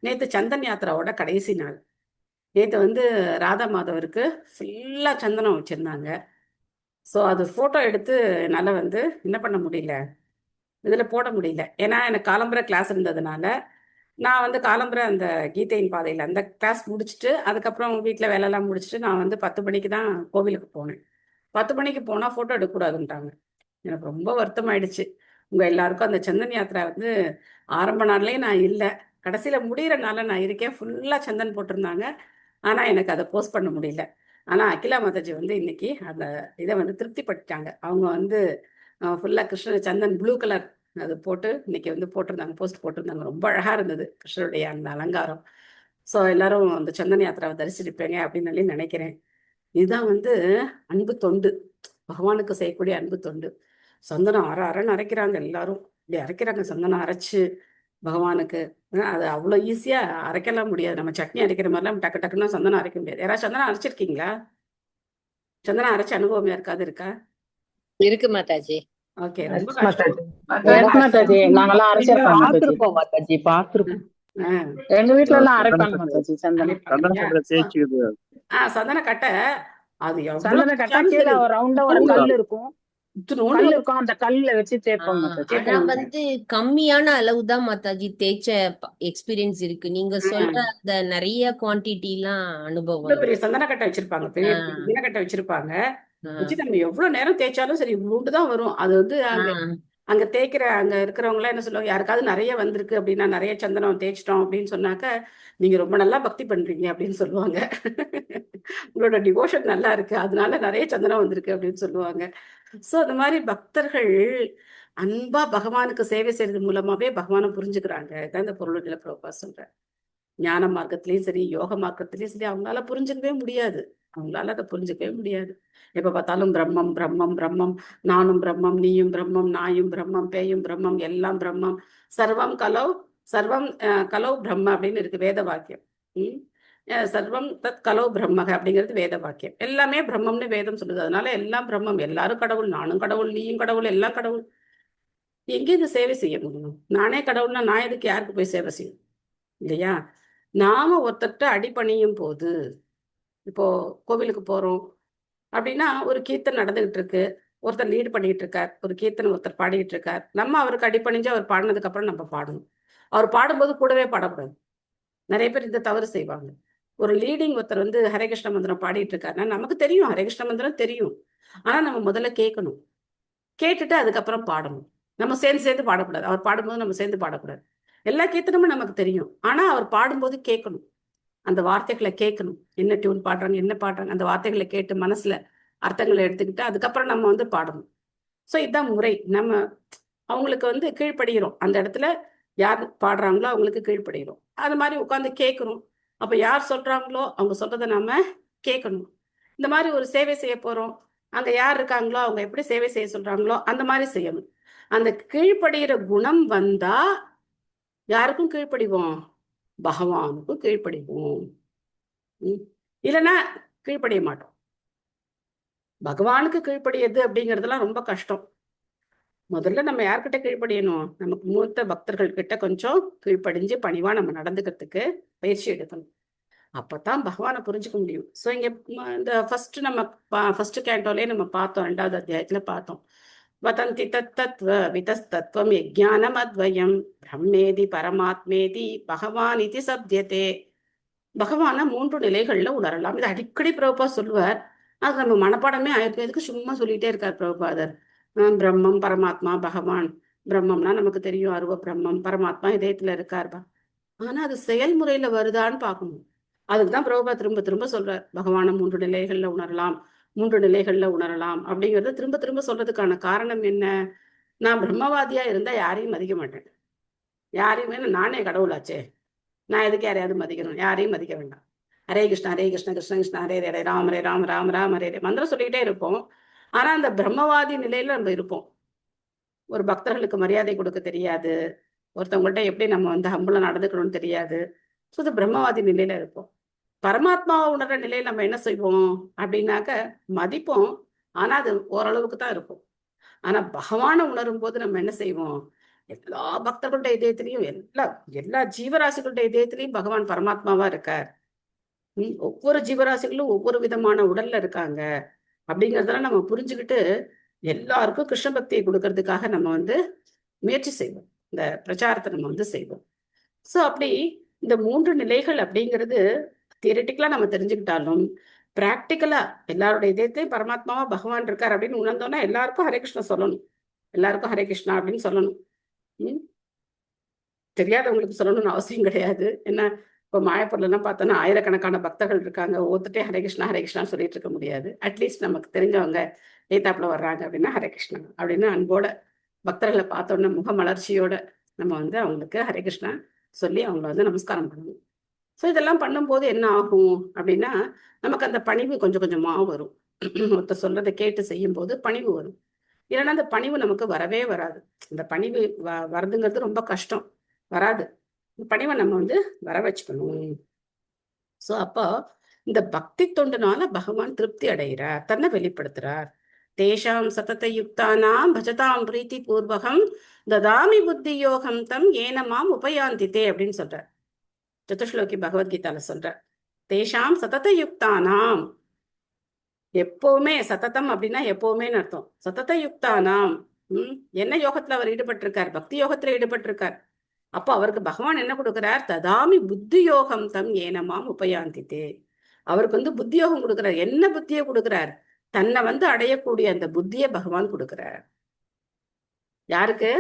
நேற்று சந்தன் யாத்திராவோட கடைசி நாள். நேற்று வந்து ராதா மாதவருக்கு ஃபுல்லாக சந்தனம் வச்சுருந்தாங்க. ஸோ அது ஃபோட்டோ எடுத்து என்னால் வந்து என்ன பண்ண முடியல, இதில் போட முடியல. ஏன்னா எனக்கு காலம்பரை கிளாஸ் இருந்ததுனால நான் வந்து காலம்பரை அந்த கீதையின் பாதையில் அந்த கிளாஸ் முடிச்சுட்டு அதுக்கப்புறம் வீட்டில் வேலையெல்லாம் முடிச்சுட்டு நான் வந்து 10 மணிக்கு தான் கோவிலுக்கு போனேன். 10 மணிக்கு போனால் ஃபோட்டோ எடுக்கக்கூடாதுன்ட்டாங்க. எனக்கு ரொம்ப வருத்தமாயிடுச்சு. உங்கள் எல்லாருக்கும் அந்த சந்தன் யாத்திரா வந்து ஆரம்ப நாள்லேயே நான் இல்லை, கடைசியில் முடிகிற நாளில் நான் இருக்கேன். ஃபுல்லாக சந்தன் போட்டிருந்தாங்க. ஆனால் எனக்கு அதை போஸ்ட் பண்ண முடியல. ஆனால் அகிலா மாதாஜி வந்து இன்னைக்கு அந்த இதை வந்து திருப்திப்பட்டாங்க. அவங்க வந்து ஃபுல்லாக கிருஷ்ண சந்தன் ப்ளூ கலர் அது போட்டு இன்னைக்கு வந்து போட்டிருந்தாங்க, போஸ்ட் போட்டிருந்தாங்க. ரொம்ப அழகாக இருந்தது கிருஷ்ணருடைய அந்த அலங்காரம். ஸோ எல்லாரும் அந்த சந்தன் யாத்திராவை தரிசிருப்பீங்க அப்படின்னு சொல்லி நினைக்கிறேன். இதுதான் வந்து அன்பு தொண்டு, பகவானுக்கு செய்யக்கூடிய அன்பு தொண்டு. சந்தனம் அரைன்னு அரைக்கிறாங்க எல்லாரும். இப்படி அரைக்கிறாங்க சந்தனம் அரைச்சு பகவானுக்கு. அது அவ்வளோ ஈஸியாக அரைக்கலாம் முடியாது. நம்ம சட்னி அரைக்கிற மாதிரிலாம் டக்கு டக்குன்னு சந்தனம் அரைக்க முடியாது. யாராவது சந்தனம் அரைச்சிருக்கீங்களா? சந்தனம் அரைச்ச அனுபவம் யாருக்காவது இருக்கா? இருக்கு மாதாஜி. ஓகே. ரொம்ப மாதாஜி நாங்கெல்லாம் அரைச்சிருக்கோம் மாதாஜி, பார்த்திருக்கோம். எங்க வீட்டுல எல்லாம் அரைப்பாங்க மாதாஜி சந்தனம். சந்தன கட்டை அது சந்தன கட்டா கீழே ரவுண்டா ஒரு கல் இருக்கும். இத்தினோண்டு கல் இருக்கும், அந்த கல்ல வச்சு தேய்ப்போம் மாதாஜி. ஆனா கம்மியான அளவு தான் மாதாஜி தேய்ச்ச எக்ஸ்பீரியன்ஸ் இருக்கு. நீங்க சொல்ற அந்த நிறைய குவான்டிட்டி எல்லாம் அனுபவம் இவ்வளவு பெரிய சந்தன கட்டை வச்சிருப்பாங்க, பெரிய பெரிய கட்டை வச்சிருப்பாங்க. வச்சு நம்ம எவ்வளவு நேரம் தேய்ச்சாலும் சரி இவ்வளவுதான் வரும். அது வந்து அங்க தேய்க்கிற அங்க இருக்கிறவங்க எல்லாம் என்ன சொல்லுவாங்க, யாருக்காவது நிறைய வந்திருக்கு அப்படின்னா, நிறைய சந்தனம் தேய்ச்சிட்டோம் அப்படின்னு சொன்னாக்க, நீங்க ரொம்ப நல்லா பக்தி பண்றீங்க அப்படின்னு சொல்லுவாங்க. உங்களோட டிவோஷன் நல்லா இருக்கு, அதனால நிறைய சந்தனம் வந்திருக்கு அப்படின்னு சொல்லுவாங்க. சோ அந்த மாதிரி பக்தர்கள் அன்பா பகவானுக்கு சேவை செய்யறது மூலமாவே பகவானை புரிஞ்சுக்கிறாங்க. இதான் இந்த பொருளுடைய பிரபா சொல்றேன். ஞான மார்க்கத்திலயும் சரி, யோக மார்க்கத்திலயும் சரி, அவங்களால புரிஞ்சுக்கவே முடியாது. அவங்களால அதை புரிஞ்சுக்கவே முடியாது. எப்ப பார்த்தாலும் பிரம்மம் பிரம்மம் பிரம்மம், நானும் பிரம்மம், நீயும் பிரம்மம், நாயும் பிரம்மம், பேயும் பிரம்மம், எல்லாம் பிரம்மம், சர்வம் கலௌ பிரம்ம அப்படின்னு இருக்கு வேத வாக்கியம். சர்வம் தத் கலௌ பிரம்மக அப்படிங்கிறது வேத வாக்கியம். எல்லாமே பிரம்மம்னு வேதம் சொல்லுது. அதனால எல்லாம் பிரம்மம், எல்லாரும் கடவுள், நானும் கடவுள், நீயும் கடவுள், எல்லாம் கடவுள். எங்க இந்த சேவை செய்ய முடியும்? நானே கடவுள்னா நான் எதுக்கு யாருக்கு போய் சேவை செய்யும் இல்லையா? நாம ஒருத்தர்கிட்ட அடிபணியும் போது, இப்போ கோவிலுக்கு போறோம் அப்படின்னா ஒரு கீர்த்தனை நடந்துகிட்டு இருக்கு, ஒருத்தர் லீடு பண்ணிட்டு இருக்கார், ஒரு கீர்த்தனை ஒருத்தர் பாடிட்டு இருக்கார், நம்ம அவருக்கு அடிபணிஞ்சு அவர் பாடினதுக்கு அப்புறம் நம்ம பாடணும். அவர் பாடும்போது கூடவே பாடக்கூடாது. நிறைய பேர் இந்த தவறு செய்வாங்க. ஒரு லீடிங் ஒருத்தர் வந்து ஹரே கிருஷ்ண மந்திரம் பாடிட்டு இருக்காருன்னா நமக்கு தெரியும் ஹரே கிருஷ்ண மந்திரம் தெரியும், ஆனா நம்ம முதல்ல கேட்கணும், கேட்டுட்டு அதுக்கப்புறம் பாடணும். நம்ம சேர்ந்து பாடக்கூடாது. அவர் பாடும்போது நம்ம சேர்ந்து பாடக்கூடாது. எல்லா கீர்த்தனமும் நமக்கு தெரியும், ஆனா அவர் பாடும்போது கேட்கணும், அந்த வார்த்தைகளை கேட்கணும், என்ன டியூன் பாடுறாங்க, என்ன பாடுறாங்க, அந்த வார்த்தைகளை கேட்டு மனசுல அர்த்தங்களை எடுத்துக்கிட்டு அதுக்கப்புறம் நம்ம வந்து பாடணும். ஸோ இதுதான் முறை. நம்ம அவங்களுக்கு வந்து கீழ்ப்படுகிறோம், அந்த இடத்துல யார் பாடுறாங்களோ அவங்களுக்கு கீழ்ப்படுகிறோம். அது மாதிரி உட்காந்து கேட்கணும். அப்ப யார் சொல்றாங்களோ அவங்க சொல்றதை நாம கேட்கணும். இந்த மாதிரி ஒரு சேவை செய்ய போறோம், அங்க யார் இருக்காங்களோ அவங்க எப்படி சேவை செய்ய சொல்றாங்களோ அந்த மாதிரி செய்யணும். அந்த கீழ்ப்படுகிற குணம் வந்தா யாருக்கும் கீழ்ப்படிவோம், பகவானுக்கும் கீழ்ப்படிவோம். இல்லைன்னா கீழ்ப்படிய மாட்டோம். பகவானுக்கு கீழ்ப்படியது அப்படிங்கிறதுலாம் ரொம்ப கஷ்டம். முதல்ல நம்ம யார்கிட்ட கீழ்ப்படியணும், நமக்கு மூத்த பக்தர்கள் கிட்ட கொஞ்சம் கீழ்ப்படிஞ்சு பணிவா நம்ம நடந்துக்கிறதுக்கு பயிற்சி எடுக்கணும். அப்பதான் பகவானை புரிஞ்சுக்க முடியும். ஸோ இங்க இந்த ஃபர்ஸ்ட் கேண்டோலே நம்ம பார்த்தோம், 2வது அத்தியாயத்துல பார்த்தோம். வதந்தி தத்துவ விதஸ்தத்துவம் யஜ்ஞானம் அத்வயம் பிரம்மேதி பரமாத்மேதி பகவான் இது சப்தியதே. பகவானை 3 நிலைகள்ல உணரலாம். இது அடிக்கடி பிரபுபா சொல்லுவார். அது நம்ம மனப்பாடமே ஆயிருக்கு. எதுக்கு சும்மா சொல்லிட்டே இருக்கார் பிரபுபாதர். பிரம்மம் பரமாத்மா பகவான். பிரம்மம்னா நமக்கு தெரியும், அருவ பிரம்மம், பரமாத்மா இதயத்துல இருக்கார்பா. ஆனா அது செயல்முறையில வருதான்னு பார்க்கணும். அதுக்குதான் பிரபுபா திரும்ப திரும்ப சொல்றார், பகவானை 3 நிலைகள்ல உணரலாம், 3 நிலைகள்ல உணரலாம் அப்படிங்கறத திரும்ப திரும்ப சொல்றதுக்கான காரணம் என்ன? நான் பிரம்மவாதியா இருந்தா யாரையும் மதிக்க மாட்டேன். யாரையுமே நானே கடவுளாச்சே, நான் எதுக்கு யாரையாவது மதிக்கணும்? யாரையும் மதிக்க வேண்டாம். ஹரே கிருஷ்ணா ஹரே கிருஷ்ண கிருஷ்ண கிருஷ்ண ஹரே ஹரே ராம ஹரே ராம ராம ராம ஹரே ஹரே மந்திரம் சொல்லிக்கிட்டே இருப்போம். ஆனா அந்த பிரம்மவாதி நிலையில நம்ம இருப்போம். ஒரு பக்தர்களுக்கு மரியாதை கொடுக்க தெரியாது, ஒருத்தவங்கள்ட்ட எப்படி நம்ம வந்து ஹம்புல நடந்துக்கணும்னு தெரியாது. ஸோ இது பிரம்மவாதி நிலையில இருப்போம். பரமாத்மாவை உணர்ற நிலையில நம்ம என்ன செய்வோம் அப்படின்னாக்க மதிப்போம், ஆனா அது ஓரளவுக்கு தான் இருக்கும். ஆனா பகவானை உணரும் போது நம்ம என்ன செய்வோம், எல்லா பக்தர்களுடைய இதயத்திலையும் எல்லா ஜீவராசிகளுடைய இதயத்திலையும் பகவான் பரமாத்மாவா இருக்கார். ஒவ்வொரு ஜீவராசிகளும் ஒவ்வொரு விதமான உடல்ல இருக்காங்க அப்படிங்கறதெல்லாம் நம்ம புரிஞ்சுக்கிட்டு எல்லாருக்கும் கிருஷ்ண பக்தியை கொடுக்கறதுக்காக நம்ம வந்து முயற்சி செய்வோம், இந்த பிரச்சாரத்தை நம்ம வந்து செய்வோம். ஸோ அப்படி இந்த 3 நிலைகள் அப்படிங்கிறது தியரிட்டிக்கலா நம்ம தெரிஞ்சுக்கிட்டாலும் பிராக்டிக்கலா எல்லாருடைய இதயத்தையும் பரமாத்மாவா பகவான் இருக்கார் அப்படின்னு உணர்ந்தோம்னா எல்லாருக்கும் ஹரே கிருஷ்ணா சொல்லணும், எல்லாருக்கும் ஹரே கிருஷ்ணா அப்படின்னு சொல்லணும். தெரியாதவங்களுக்கு சொல்லணும்னு அவசியம் கிடையாது. ஏன்னா இப்போ மாயப்பூர்ல எல்லாம் பார்த்தோன்னா ஆயிரக்கணக்கான பக்தர்கள் இருக்காங்க, ஒருத்தட்டே ஹரே கிருஷ்ணா சொல்லிட்டு இருக்க முடியாது. அட்லீஸ்ட் நமக்கு தெரிஞ்சவங்க ஏத்தாப்புல வர்றாங்க அப்படின்னா ஹரே கிருஷ்ணா அப்படின்னு அன்போட பக்தர்களை பார்த்தோன்னா முகமலர்ச்சியோட நம்ம வந்து அவங்களுக்கு ஹரே கிருஷ்ணா சொல்லி அவங்கள வந்து நமஸ்காரம் பண்ணணும். ஸோ இதெல்லாம் பண்ணும்போது என்ன ஆகும் அப்படின்னா நமக்கு அந்த பணிவு கொஞ்சம் கொஞ்சமா வரும். ஒருத்தர் சொல்றதை கேட்டு செய்யும் போது பணிவு வரும். இல்லைன்னா அந்த பணிவு நமக்கு வரவே வராது. இந்த பணிவு வரதுங்கிறது ரொம்ப கஷ்டம், வராது. இந்த பணிவை நம்ம வந்து வர வச்சுக்கணும். ஸோ அப்போ இந்த பக்தி தொண்டுனால பகவான் திருப்தி அடைகிறார், தன்னை வெளிப்படுத்துறார். தேஷாம் சதத யுக்தானாம் பஜதாம் பிரீத்தி பூர்வகம் ததாமி புத்தி யோகம் தம் ஏனமாம் உபயாந்தித்தே அப்படின்னு சொல்றார். சதுஸ்லோகி பகவத்கீதால சொல்றார். தேஷாம் சதத யுக்தானாம், எப்பவுமே சததம் அப்படின்னா எப்பவுமேன்னு அர்த்தம். சதத யுக்தானாம். என்ன யோகத்துல அவர் ஈடுபட்டிருக்கார்? பக்தி யோகத்துல ஈடுபட்டிருக்கார். அப்போ அவருக்கு பகவான் என்ன கொடுக்கிறார்? ததாமி புத்தி யோகம் தம் ஏனமாம் உபயாந்தித்தே. அவருக்கு வந்து புத்தி யோகம் கொடுக்கிறார். என்ன புத்தியை கொடுக்கிறார்? தன்னை வந்து அடையக்கூடிய அந்த புத்தியை பகவான் கொடுக்கிறார். யாருக்கு?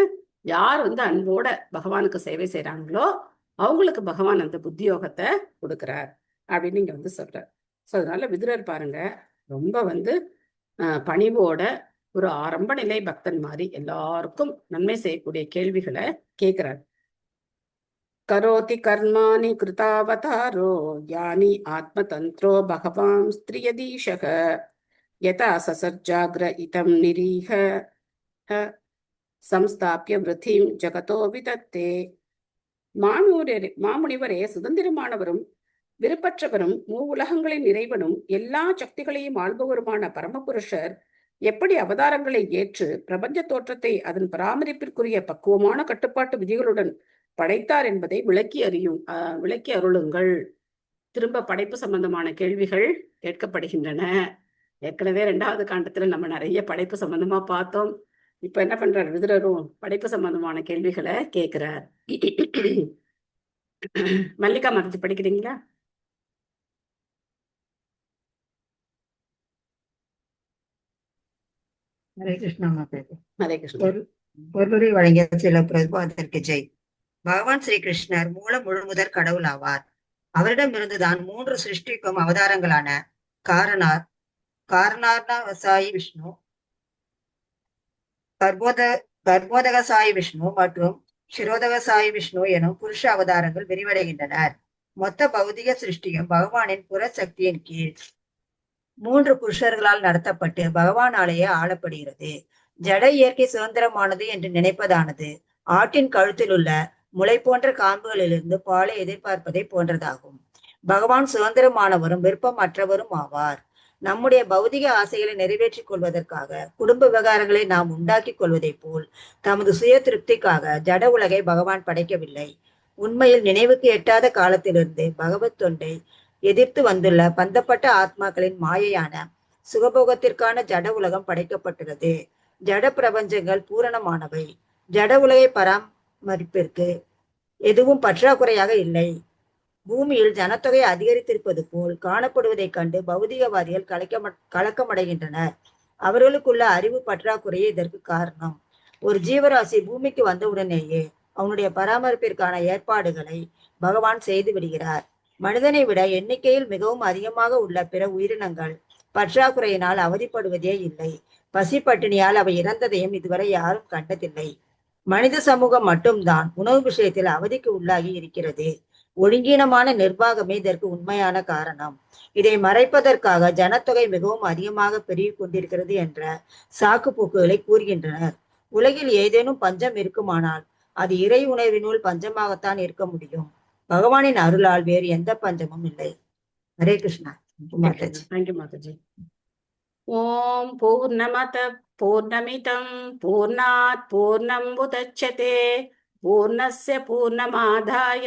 யார் வந்து அன்போட பகவானுக்கு சேவை செய்யறாங்களோ அவங்களுக்கு பகவான் அந்த புத்தி யோகத்தை கொடுக்கிறார் அப்படின்னு இங்க வந்து சொல்றார். ஸோ அதனால விதுரர் பாருங்க, ரொம்ப வந்து பணிவோட ஒரு ஆரம்ப நிலை பக்தன் மாதிரி எல்லாருக்கும் நன்மை செய்யக்கூடிய கேள்விகளை கேட்கிறார். கரோதி கர்மாணி கிருதாவதாரோ யானி ஆத்மதந்திரோ பகவான் ஸ்திரியதீஷக யதா சசர்ஜாக்ர இதம் நிரீஹ சம்ஸ்தாபிய விருத்திம் ஜகதோ விதத்தே. மாமுனிவரே, சுதந்திரமானவரும் விருப்பற்றவரும் மூவுலகங்களின் இறைவனும் எல்லா சக்திகளையும் ஆள்பவருமான பரமபுருஷர் எப்படி அவதாரங்களை ஏற்று பிரபஞ்ச தோற்றத்தை அதன் பராமரிப்பிற்குரிய பக்குவமான கட்டுப்பாட்டு விதிகளுடன் படைத்தார் என்பதை விளக்கி அருளுங்கள். திரும்ப படைப்பு சம்பந்தமான கேள்விகள் கேட்கப்படுகின்றன. ஏற்கனவே 2வது காண்டத்துல நம்ம நிறைய படைப்பு சம்பந்தமா பார்த்தோம். இப்ப என்ன பண்றார்? விதுரரும் படைப்பு சம்பந்தமான கேள்விகளை கேட்கிறார். மல்லிகா மாதாஜி படிக்கிறீங்களா? ஹரே கிருஷ்ணா மாதாஜி. ஹரே கிருஷ்ணா. பொருளுரை வழங்கிய சில பிரபுபாதருக்கு ஜெய். பகவான் ஸ்ரீ கிருஷ்ணர் முழுமுதற் கடவுள் ஆவார். அவரிடமிருந்துதான் 3 சிருஷ்டிக்கும் அவதாரங்களான காரணார்ணவசாயி விஷ்ணு, கர்ப்போதகசாயி விஷ்ணு மற்றும் சிரோதகசாயி விஷ்ணு எனும் புருஷ அவதாரங்கள் விரிவடைகின்றனர். மொத்த பௌதிக சிருஷ்டியும் பகவானின் புற சக்தியின் கீழ் 3 புருஷர்களால் நடத்தப்பட்டு பகவானாலேயே ஆளப்படுகிறது. ஜட இயற்கை சுதந்திரமானது என்று நினைப்பதானது ஆட்டின் கழுத்தில் உள்ள முளை போன்ற காம்புகளிலிருந்து பாலை எதிர்பார்ப்பதை போன்றதாகும். பகவான் சுதந்திரமானவரும் விருப்பமற்றவரும் ஆவார். நம்முடைய பௌதிக ஆசைகளை நிறைவேற்றிக் கொள்வதற்காக குடும்ப விவகாரங்களை நாம் உண்டாக்கி கொள்வதை போல் தமது சுய திருப்திக்காக ஜட உலகை பகவான் படைக்கவில்லை. உண்மையில் நினைவுக்கு எட்டாத காலத்திலிருந்து பகவத் தொண்டை எதிர்த்து வந்துள்ள பந்தப்பட்ட ஆத்மாக்களின் மாயையான சுகபோகத்திற்கான ஜட உலகம் படைக்கப்பட்டுள்ளது. ஜட பிரபஞ்சங்கள் பூரணமானவை. ஜட உலகை பராமரிப்பிற்கு எதுவும் பற்றாக்குறையாக இல்லை. பூமியில் ஜனத்தொகை அதிகரித்திருப்பது போல் காணப்படுவதைக் கண்டு பௌதிகவாதிகள் கலக்கமடைகின்றனர். அவர்களுக்குள்ள அறிவு பற்றாக்குறையே இதற்கு காரணம். ஒரு ஜீவராசி பூமிக்கு வந்தவுடனேயே அவனுடைய பராமரிப்பிற்கான ஏற்பாடுகளை பகவான் செய்து விடுகிறார். மனிதனை விட எண்ணிக்கையில் மிகவும் அதிகமாக உள்ள பிற உயிரினங்கள் பற்றாக்குறையினால் அவதிப்படுவதே இல்லை. பசி பட்டினியால் அவை இறந்ததையும் இதுவரை யாரும் கண்டதில்லை. மனித சமூகம் மட்டும்தான் உணவு விஷயத்தில் அவதிக்கு உள்ளாகி இருக்கிறது. ஒழுங்கீனமான நிர்வாகமே இதற்கு உண்மையான காரணம். இதை மறைப்பதற்காக ஜனத்தொகை மிகவும் அதிகமாக பெருகி கொண்டிருக்கிறது என்ற சாக்கு போக்குகளை கூறுகின்றனர். உலகில் ஏதேனும் பஞ்சம் இருக்குமானால் அது இறை உணர்வினுள் பஞ்சமாகத்தான் இருக்க முடியும். பகவானின் அருளால் வேறு எந்த பஞ்சமும் இல்லை. ஹரே கிருஷ்ணா. தேங்க்யூ மாதாஜி. ஓம் பூர்ணமத பூர்ணமிதம் பூர்ணாத் பூர்ணம் உதச்யதே பூர்ணஸ்ய பூர்ணமாதாய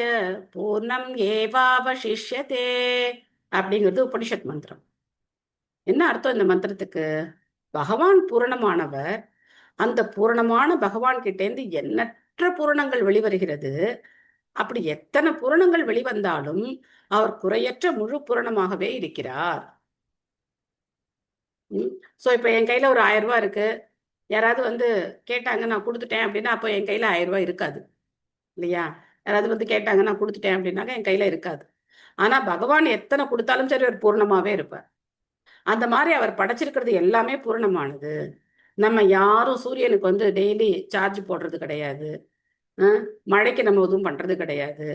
பூர்ணம் ஏவாவசிஷ்யதே அப்படிங்கிறது உபனிஷத் மந்திரம். என்ன அர்த்தம் இந்த மந்திரத்துக்கு? பகவான் பூரணமானவர். அந்த பூரணமான பகவான் கிட்டேந்து எண்ணற்ற பூரணங்கள் வெளிவருகிறது. அப்படி எத்தனை பூரணங்கள் வெளிவந்தாலும் அவர் குறையற்ற முழு பூரணமாகவே இருக்கிறார். ஸோ இப்போ என் கையில் ஒரு 1000 ரூபாய் இருக்கு. யாராவது வந்து கேட்டாங்க, நான் கொடுத்துட்டேன் அப்படின்னா அப்போ என் கையில் 1000 ரூபாய் இருக்காது இல்லையா? யாராவது வந்து கேட்டாங்க, நான் கொடுத்துட்டேன் அப்படின்னாக்க என் கையில் இருக்காது. ஆனால் பகவான் எத்தனை கொடுத்தாலும் சரி அவர் பூர்ணமாகவே இருப்பார். அந்த மாதிரி அவர் படைச்சிருக்கிறது எல்லாமே பூர்ணமானது. நம்ம யாரும் சூரியனுக்கு வந்து டெய்லி சார்ஜ் போடுறது கிடையாது. மழைக்கு நம்ம எதுவும் பண்ணுறது கிடையாது.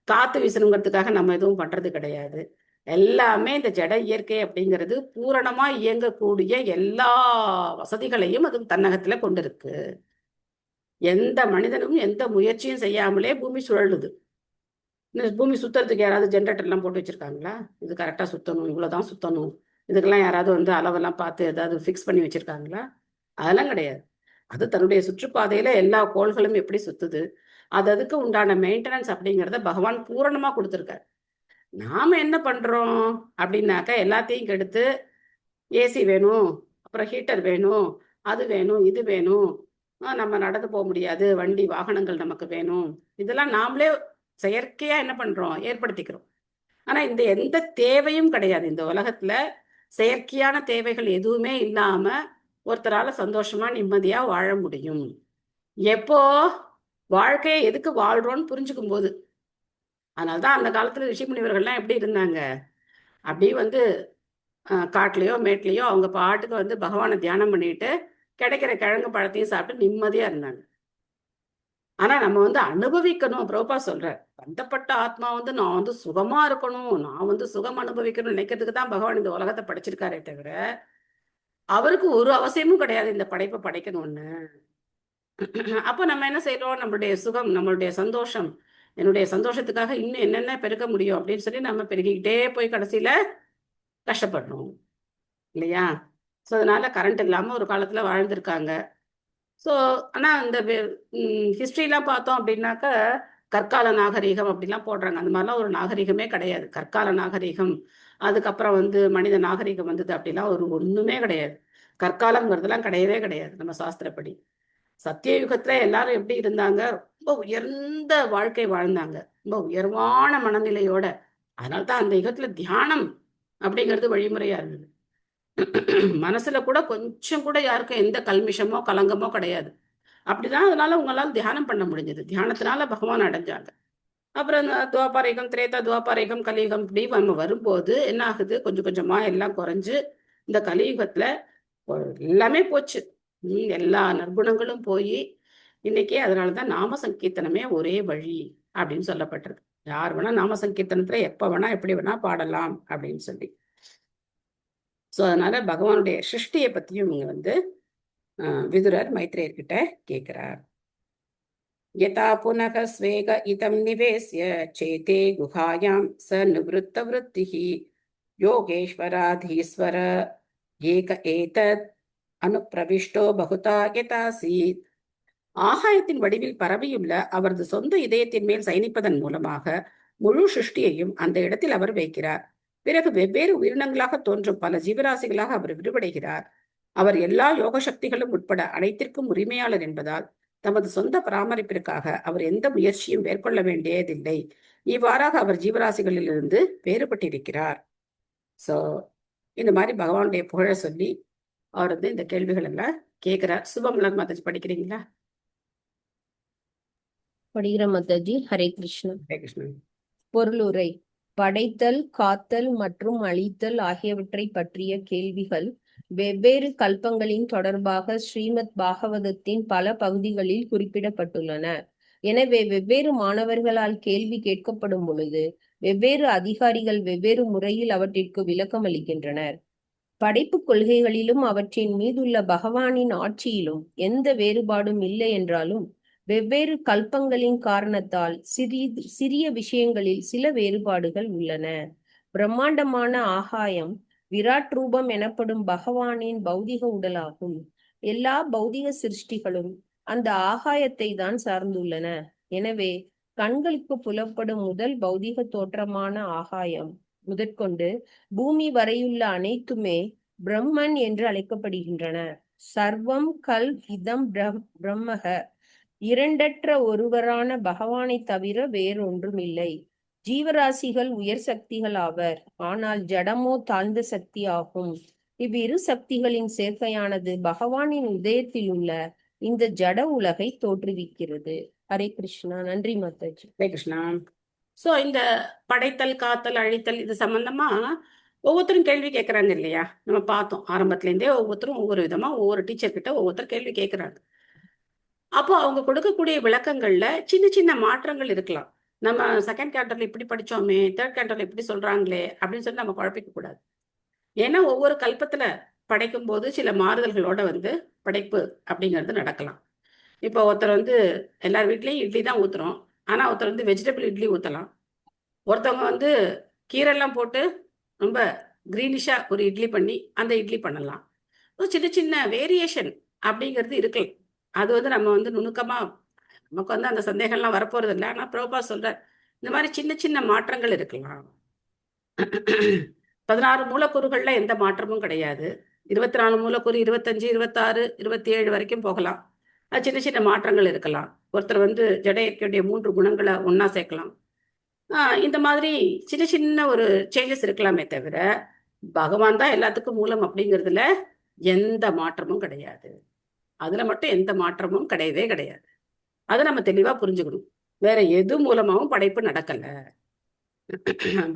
காற்று வீசணுங்கிறதுக்காக நம்ம எதுவும் பண்ணுறது கிடையாது. எல்லாமே இந்த ஜட இயற்கை அப்படிங்கிறது பூரணமாக இயங்கக்கூடிய எல்லா வசதிகளையும் அது தன்னகத்தில் கொண்டிருக்கு. எந்த மனிதனும் எந்த முயற்சியும் செய்யாமலே பூமி சுழலுது. பூமி சுற்றுறதுக்கு யாராவது ஜென்ரேட்டர்லாம் போட்டு வச்சுருக்காங்களா? இது கரெக்டாக சுற்றணும், இவ்வளோதான் சுற்றணும், இதுக்கெல்லாம் யாராவது வந்து அளவெல்லாம் பார்த்து ஏதாவது ஃபிக்ஸ் பண்ணி வச்சுருக்காங்களா? அதெல்லாம் கிடையாது. அது தன்னுடைய சுற்றுப்பாதையில் எல்லா கோள்களும் எப்படி சுற்றுது, அதுக்கு உண்டான மெயின்டெனன்ஸ் அப்படிங்கிறத பகவான் பூரணமாக கொடுத்துருக்காரு. நாம் என்ன பண்ணுறோம் அப்படின்னாக்கா எல்லாத்தையும் கெடுத்து ஏசி வேணும், அப்புறம் ஹீட்டர் வேணும், அது வேணும், இது வேணும், நம்ம நடந்து போக முடியாது, வண்டி வாகனங்கள் நமக்கு வேணும். இதெல்லாம் நாமளே செயற்கையா என்ன பண்றோம், ஏற்படுத்திக்கிறோம். ஆனா இந்த எந்த தேவையும் கிடையாது. இந்த உலகத்துல செயற்கையான தேவைகள் எதுவுமே இல்லாம ஒருத்தரால சந்தோஷமா நிம்மதியா வாழ முடியும். எப்போ வாழ்க்கையை எதுக்கு வாழ்றோம்னு புரிஞ்சுக்கும் போது. அதனாலதான் அந்த காலத்துல ரிஷி முனிவர்கள்லாம் எப்படி இருந்தாங்க, அப்படி வந்து காட்டுலயோ மேட்லயோ அவங்க பாட்டுக்கு வந்து பகவானை தியானம் பண்ணிட்டு கிடைக்கிற கிழங்கு பழத்தையும் சாப்பிட்டு நிம்மதியா இருந்தாங்க. ஆனா நம்ம வந்து அனுபவிக்கணும். பிரபுபா சொல்ற பந்தப்பட்ட ஆத்மா வந்து நான் வந்து சுகமா இருக்கணும், நான் வந்து சுகம் அனுபவிக்கணும் நினைக்கிறதுக்கு தான் பகவான் இந்த உலகத்தை படைச்சிருக்காரே தவிர அவருக்கு ஒரு அவசியமும் கிடையாது இந்த படைப்பை படைக்கணும்னு. அப்ப நம்ம என்ன செய்யறோம், நம்மளுடைய சுகம், நம்மளுடைய சந்தோஷம், என்னுடைய சந்தோஷத்துக்காக இன்னும் என்னென்ன பெருக்க முடியும் அப்படின்னு சொல்லி நம்ம பெருகிக்கிட்டே போய் கடைசியில கஷ்டப்படுறோம் இல்லையா? ஸோ அதனால கரண்ட் இல்லாம ஒரு காலத்துல வாழ்ந்திருக்காங்க. ஸோ ஆனால் இந்த ஹிஸ்ட்ரிலாம் பார்த்தோம் அப்படின்னாக்கா கற்கால நாகரிகம் அப்படிலாம் போடுறாங்க. அந்த மாதிரிலாம் ஒரு நாகரிகமே கிடையாது. கற்கால நாகரிகம், அதுக்கப்புறம் வந்து மனித நாகரிகம் வந்தது அப்படிலாம் ஒரு ஒன்றுமே கிடையாது. கற்காலங்கிறதுலாம் கிடையவே கிடையாது நம்ம சாஸ்திரப்படி. சத்தியயுகத்துல எல்லாரும் எப்படி இருந்தாங்க, ரொம்ப உயர்ந்த வாழ்க்கை வாழ்ந்தாங்க, ரொம்ப உயர்வான மனநிலையோட. அதனால்தான் அந்த யுகத்துல தியானம் அப்படிங்கிறது வழிமுறையா இருந்தது. மனசுல கூட கொஞ்சம் கூட யாருக்கும் எந்த கல்மிஷமோ கலங்கமோ கிடையாது. அப்படிதான் அதனால உங்களால் தியானம் பண்ண முடிஞ்சது. தியானத்தினால பகவான் அடைஞ்சாங்க. அப்புறம் இந்த துவாபாரயுகம், திரேதா துவாபாரயுகம், கலியுகம் இப்படி நம்ம வரும்போது என்ன ஆகுது, கொஞ்சம் கொஞ்சமா எல்லாம் குறைஞ்சு இந்த கலியுகத்துல எல்லாமே போச்சு. எல்லா நற்குணங்களும் போய் இன்னைக்கு அதனாலதான் நாம சங்கீர்த்தனமே ஒரே வழி அப்படின்னு சொல்லப்பட்டிருக்கு. யார் வேணா நாம சங்கீர்த்தனத்துல எப்ப வேணா எப்படி வேணா பாடலாம் அப்படின்னு சொல்லி. ஸோ அதனால பகவானுடைய சிருஷ்டியை பத்தியும் இங்க வந்து விதுரர் மைத்ரேயர்கிட்ட கேட்கிறார். யதா புனக ஸ்வேக இதம் நிவேஸ்ய சேதே குஹாயாம் ச நிவృத்த விருத்திஹி யோகேஸ்வராதீஸ்வர ஏக ஏதத் அனுப்பிரவிஷ்டோ பகுதா யதாசீத். ஆகாயத்தின் வடிவில் பரவியுள்ள அவரது சொந்த இதயத்தின் மேல் சயனிப்பதன் மூலமாக முழு சிருஷ்டியையும் அந்த இடத்தில் அவர் வைக்கிறார். பிறகு வெவ்வேறு உயிரினங்களாக தோன்றும் பல ஜீவராசிகளாக அவர் விடுபடுகிறார். அவர் எல்லா யோக சக்திகளும் உட்பட அனைத்திற்கும் உரிமையாளர் என்பதால் தமது சொந்த பராமரிப்பிற்காக அவர் எந்த முயற்சியும் மேற்கொள்ள வேண்டியதில்லை. இவ்வாறாக அவர் ஜீவராசிகளிலிருந்து வேறுபட்டிருக்கிறார். சோ இந்த மாதிரி பகவானுடைய புகழ சொல்லி அவர் வந்து இந்த கேள்விகள் எல்லாம் கேட்கிறார். சுபமலர் மாதாஜி படிக்கிறீங்களா? படிக்கிற மாதாஜி. ஹரே கிருஷ்ணா. ஹரே கிருஷ்ணன். பொருளுரை. படைத்தல், காத்தல் மற்றும் அழித்தல் ஆகியவற்றை பற்றிய கேள்விகள் வெவ்வேறு கல்பங்களின் தொடர்பாக ஸ்ரீமத் பாகவதத்தின் பல பகுதிகளில் குறிப்பிடப்பட்டுள்ளன. எனவே வெவ்வேறு மாணவர்களால் கேள்வி கேட்கப்படும் பொழுது வெவ்வேறு அதிகாரிகள் வெவ்வேறு முறையில் அவற்றிற்கு விளக்கம் அளிக்கின்றனர். படைப்பு கொள்கைகளிலும் அவற்றின் மீதுள்ள பகவானின் ஆட்சியிலும் எந்த வேறுபாடும் இல்லை என்றாலும் வெவ்வேறு கல்பங்களின் காரணத்தால் சிறிய விஷயங்களில் சில வேறுபாடுகள் உள்ளன. பிரம்மாண்டமான ஆகாயம் விராட் ரூபம் எனப்படும் பகவானின் பௌதிக உடலாகும். எல்லா பௌதிக சிருஷ்டிகளும் அந்த ஆகாயத்தை தான் சார்ந்துள்ளன. எனவே கண்களுக்கு புலப்படும் முதல் பௌதிக தோற்றமான ஆகாயம் முதற்கொண்டு பூமி வரையுள்ள அனைத்துமே பிரம்மன் என்று அழைக்கப்படுகின்றன. சர்வம் கல் இதம் பிரம்மக. இரண்டற்ற ஒருவரான பகவானை தவிர வேறொன்றும் இல்லை. ஜீவராசிகள் உயர் சக்திகள் ஆவர், ஆனால் ஜடமோ தாழ்ந்த சக்தி ஆகும். இவ்விரு சக்திகளின் சேர்க்கையானது பகவானின் இதயத்தில் உள்ள இந்த ஜட உலகை தோற்றுவிக்கிறது. ஹரே கிருஷ்ணா. நன்றி மாதாஜி. ஹரே கிருஷ்ணா. சோ இந்த படைத்தல், காத்தல், அழித்தல் இது சம்பந்தமா ஒவ்வொருத்தரும் கேள்வி கேட்கறாங்க இல்லையா? நம்ம பார்த்தோம் ஆரம்பத்துல இருந்தே ஒவ்வொருத்தரும் ஒவ்வொரு விதமா ஒவ்வொரு டீச்சர் கிட்ட ஒவ்வொருத்தர் கேள்வி கேட்கறாங்க. அப்போ அவங்க கொடுக்கக்கூடிய விளக்கங்கள்ல சின்ன சின்ன மாற்றங்கள் இருக்கலாம். நம்ம செகண்ட் கேண்டர்ல இப்படி படிச்சோமே, தேர்ட் கேண்டர்ல இப்படி சொல்றாங்களே அப்படின்னு சொல்லி நம்ம குழப்பிக்க கூடாது. ஏன்னா ஒவ்வொரு கல்பத்துல படைக்கும் போது சில மாறுதல்களோட வந்து படைப்பு அப்படிங்கிறது நடக்கலாம். இப்போ ஒருத்தர் வந்து எல்லார் வீட்லயும் இட்லி தான் ஊத்துறோம், ஆனா ஒருத்தர் வந்து வெஜிடபிள் இட்லி ஊத்தலாம். ஒருத்தவங்க வந்து கீரைலாம் போட்டு ரொம்ப கிரீனிஷா ஒரு இட்லி பண்ணி அந்த இட்லி பண்ணலாம். சின்ன சின்ன வேரியேஷன் அப்படிங்கிறது இருக்கலாம். அது வந்து நம்ம வந்து நுணுக்கமா நமக்கு வந்து அந்த சந்தேகம்லாம் வரப்போறது இல்லை. ஆனா பிரபுபா சொல்ற இந்த மாதிரி சின்ன சின்ன மாற்றங்கள் இருக்கலாம். 16 மூலக்கூறுகள்ல எந்த மாற்றமும் கிடையாது. 24 மூலக்கூறு, 25, 26, 27 வரைக்கும் போகலாம். அது சின்ன சின்ன மாற்றங்கள் இருக்கலாம். ஒருத்தர் ஜட இயற்கையுடைய 3 குணங்களை ஒண்ணா சேர்க்கலாம். இந்த மாதிரி சின்ன சின்ன ஒரு சேஞ்சஸ் இருக்கலாமே தவிர பகவான் தான் எல்லாத்துக்கும் மூலம் அப்படிங்கிறதுல எந்த மாற்றமும் கிடையாது. அதுல மட்டும் எந்த மாற்றமும் கிடையவே கிடையாது. அதை நம்ம தெளிவா புரிஞ்சுக்கணும். வேற எது மூலமாவும் படைப்பு நடக்கல.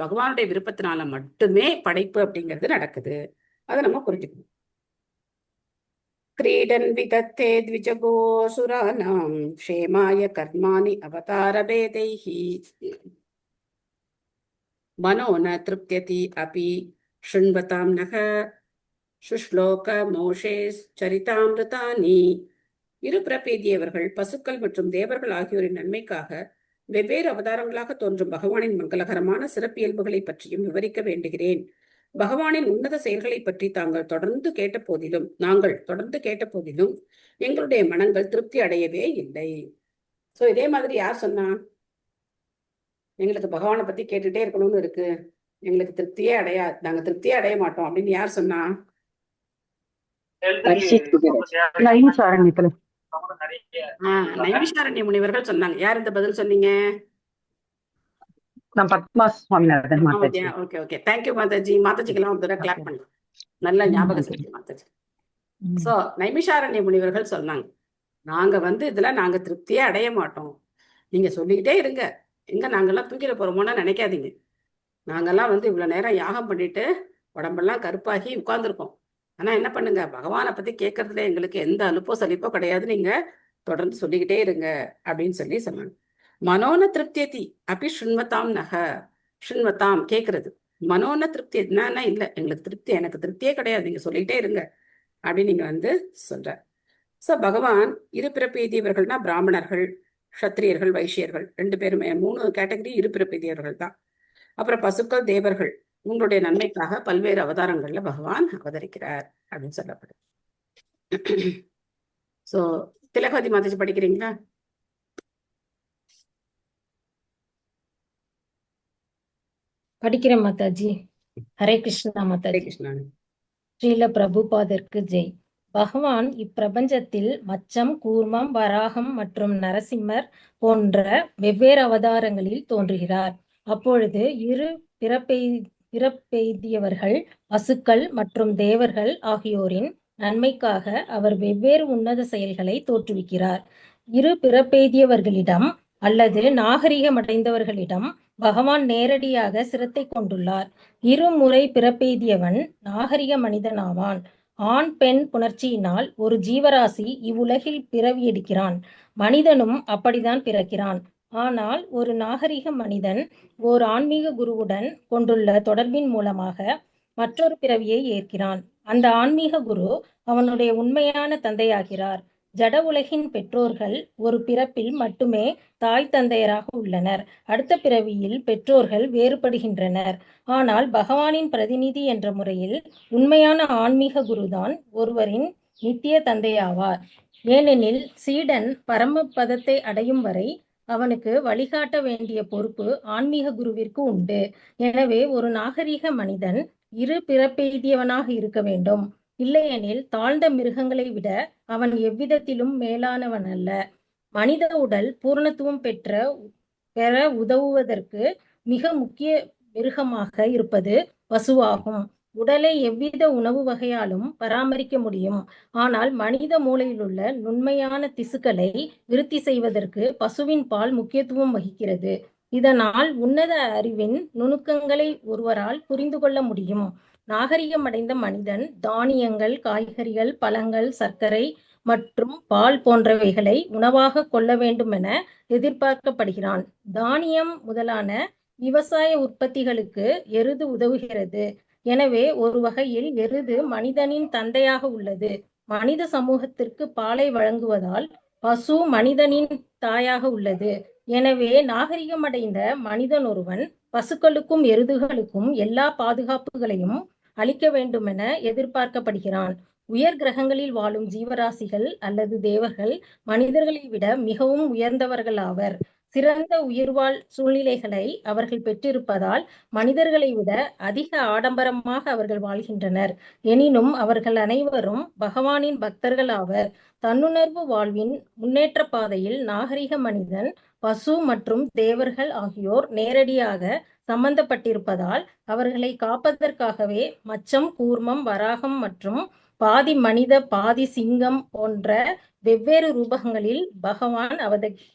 பகவானுடைய விருப்பத்தினால மட்டுமே படைப்பு அப்படிங்கிறது நடக்குது. அதை நம்ம புரிஞ்சுக்கணும். கிரீடன் விதத்தே த்விஜகோசுரானாம் க்ஷேமாய கர்மாணி அவதாரபேதைஹி மனோ ந திருப்தியதி அபி ஷுண்வதாம் நக சுஷ்லோக மோஷே சரிதாமிருதானி. இரு பிறப்பெய்தியவர்கள் பசுக்கள் மற்றும் தேவர்கள் ஆகியோரின் நன்மைக்காக வெவ்வேறு அவதாரங்களாக தோன்றும் பகவானின் மங்களகரமான சிறப்பியல்புகளை பற்றியும் விவரிக்க வேண்டுகிறேன். பகவானின் உன்னத செயல்களை பற்றி நாங்கள் தொடர்ந்து கேட்ட போதிலும் எங்களுடைய மனங்கள் திருப்தி அடையவே இல்லை. சோ இதே மாதிரி யார் சொன்னா? எங்களுக்கு பகவானை பத்தி கேட்டுட்டே இருக்கணும்னு இருக்கு, எங்களுக்கு நாங்க திருப்தியே அடைய மாட்டோம் அப்படின்னு யார் சொன்னா? நைமிஷாரண்ய முனிவர்கள் சொன்னாங்க. யார் இந்த பதில் சொன்னீங்க? ஓகே ஓகே, தேங்க்யூ மாதாஜி. மாதாஜிக்கெல்லாம் ஒரு தடவை கிளாப் பண்ணலாம். நல்ல ஞாபகம் செஞ்சு மாதாஜி. சோ நைமிஷாரண்ய முனிவர்கள் சொன்னாங்க, நாங்க இதுல நாங்க திருப்தியே அடைய மாட்டோம், நீங்க சொல்லிக்கிட்டே இருங்க, எங்க நாங்கெல்லாம் தூக்கிட போறோமோன்னு நினைக்காதீங்க. நாங்கெல்லாம் இவ்வளவு நேரம் யாகம் பண்ணிட்டு உடம்பெல்லாம் கருப்பாகி உட்கார்ந்துருக்கோம். ஆனா என்ன பண்ணுங்க, பகவானை பத்தி கேட்கறதுல எங்களுக்கு எந்த அலுப்போ சலிப்போ கிடையாது, நீங்க தொடர்ந்து சொல்லிக்கிட்டே இருங்க அப்படின்னு சொன்னாங்க. மனோன திருப்தியதி அப்படி ஷுண்வதாம் நக. ஷுண்வதாம் கேட்கறது, மனோன திருப்தி என்னன்னா இல்ல, எனக்கு திருப்தியே கிடையாது, நீங்க சொல்லிக்கிட்டே இருங்க அப்படின்னு நீங்க சொல்ற. சோ பகவான் இரு பிறப்பெய்தியவர்கள்னா பிராமணர்கள், க்ஷத்திரியர்கள், வைஷ்யர்கள் 2 பேருமே 3 கேட்டகரி இரு பிறப்பெய்தியவர்கள் தான். அப்புறம் பசுக்கள், தேவர்கள், உங்களுடைய நன்மைக்காக பல்வேறு அவதாரங்கள்ல பகவான் அவதரிக்கிறார் அப்படின்னு சொல்லப்படுது. சோ திலகவதி மாதாஜி படிக்கிறீங்களா? படிக்கிறேன் மாதாஜி. ஹரே கிருஷ்ணா மாதாஜி. ஸ்ரீல பிரபுபாதருக்கு ஜெய். பகவான் இப்பிரபஞ்சத்தில் மச்சம், கூர்மம், வராகம் மற்றும் நரசிம்மர் போன்ற வெவ்வேறு அவதாரங்களில் தோன்றுகிறார். அப்பொழுது இரு பிறப்பெய்தியவர்கள் பசுக்கள் மற்றும் தேவர்கள் ஆகியோரின் நன்மைக்காக அவர் வெவ்வேறு உன்னத செயல்களை தோற்றுவிக்கிறார். இரு பிறப்பெய்தியவர்களிடம் அல்லது நாகரிகமடைந்தவர்களிடம் பகவான் நேரடியாக சிரத்தை கொண்டுள்ளார். இருமுறை பிறப்பெய்தியவன் நாகரிக மனிதனாவான். ஆண் பெண் புணர்ச்சியினால் ஒரு ஜீவராசி இவ்வுலகில் பிறவி எடுக்கிறான். மனிதனும் அப்படித்தான் பிறக்கிறான். ஆனால் ஒரு நாகரிக மனிதன் ஓர் ஆன்மீக குருவுடன் கொண்டுள்ள தொடர்பின் மூலமாக மற்றொரு பிறவியை ஏற்கிறான். அந்த ஆன்மீக குரு அவனுடைய உண்மையான தந்தையாகிறார். ஜட உலகின் பெற்றோர்கள் ஒரு பிறப்பில் மட்டுமே தாய் தந்தையராக உள்ளனர். அடுத்த பிறவியில் பெற்றோர்கள் வேறுபடுகின்றனர். ஆனால் பகவானின் பிரதிநிதி என்ற முறையில் உண்மையான ஆன்மீக குருதான் ஒருவரின் நித்திய தந்தையாவார். ஏனெனில் சீடன் பரமபதத்தை அடையும் வரை அவனுக்கு வழிகாட்ட வேண்டிய பொறுப்பு ஆன்மீக குருவிற்கு உண்டு. எனவே ஒரு நாகரிக மனிதன் இரு பிறப்பெய்தியவனாக இருக்க வேண்டும். இல்லையெனில் தாழ்ந்த மிருகங்களை விட அவன் எவ்விதத்திலும் மேலானவன் அல்ல. மனித உடல் பூர்ணத்துவம் பெற உதவுவதற்கு மிக முக்கிய மிருகமாக இருப்பது பசுவாகும். உடலை எவ்வித உணவு வகையாலும் பராமரிக்க முடியும். ஆனால் மனித மூளையிலுள்ள நுண்மையான திசுக்களை விருத்தி செய்வதற்கு பசுவின் பால் முக்கியத்துவம் வகிக்கிறது. இதனால் உன்னத அறிவின் நுணுக்கங்களை ஒருவரால் புரிந்து கொள்ள முடியும். நாகரிகமடைந்த மனிதன் தானியங்கள், காய்கறிகள், பழங்கள், சர்க்கரை மற்றும் பால் போன்றவைகளை உணவாக கொள்ள வேண்டும் என எதிர்பார்க்கப்படுகிறான். தானியம் முதலான விவசாய உற்பத்திகளுக்கு எருது உதவுகிறது. எனவே ஒரு வகையில் எருது மனிதனின் தந்தையாக உள்ளது. மனித சமூகத்திற்கு பாலை வழங்குவதால் பசு மனிதனின் தாயாக உள்ளது. எனவே நாகரிகமடைந்த மனிதன் ஒருவன் பசுக்களுக்கும் எருதுகளுக்கும் எல்லா பாதுகாப்புகளையும் அளிக்க வேண்டும் என எதிர்பார்க்கப்படுகிறான். உயர் கிரகங்களில் வாழும் ஜீவராசிகள் அல்லது தேவர்கள் மனிதர்களை விட மிகவும் உயர்ந்தவர்கள் ஆவர். சிறந்த உயிர்வாழ் சூழ்நிலைகளை அவர்கள் பெற்றிருப்பதால் மனிதர்களை விட அதிக ஆடம்பரமாக அவர்கள் வாழ்கின்றனர். எனினும் அவர்கள் அனைவரும் பகவானின் பக்தர்கள் ஆவர். தன்னுணர்வு வாழ்வின் முன்னேற்ற பாதையில் நாகரிக மனிதன், பசு மற்றும் தேவர்கள் ஆகியோர் நேரடியாக சம்பந்தப்பட்டிருப்பதால் அவர்களை காப்பதற்காகவே மச்சம், கூர்மம், வராகம் மற்றும் பாதி மனித பாதி சிங்கம் போன்ற வெவ்வேறு ரூபங்களில் பகவான்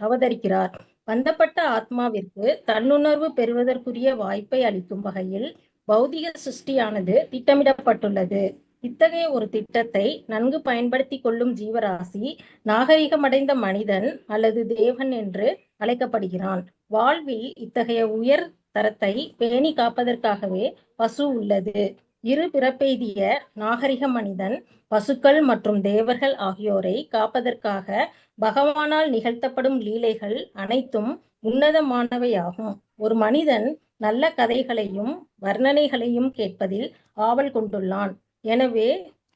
அவதரிக்கிறார். பந்தப்பட்ட ஆத்மாவிற்கு தன்னுணர்வு பெறுவதற்குரிய வாய்ப்பை அளிக்கும் வகையில் பௌதிக சிருஷ்டியானது திட்டமிடப்பட்டுள்ளது. இத்தகைய ஒரு திட்டத்தை நன்கு பயன்படுத்தி கொள்ளும் ஜீவராசி நாகரிகமடைந்த மனிதன் அல்லது தேவன் என்று அழைக்கப்படுகிறான். வாழ்வில் இத்தகைய உயர் தரத்தை பேணி காப்பதற்காகவே பசு உள்ளது. இரு பிறப்பெய்திய நாகரிக மனிதன் பசுக்கள் மற்றும் தேவர்கள் ஆகியோரை காப்பதற்காக பகவானால் நிகழ்த்தப்படும் லீலைகள் அனைத்தும் உன்னதமானவையாகும். ஒரு மனிதன் நல்ல கதைகளையும் வர்ணனைகளையும் கேட்பதில் ஆவல் கொண்டுள்ளான்.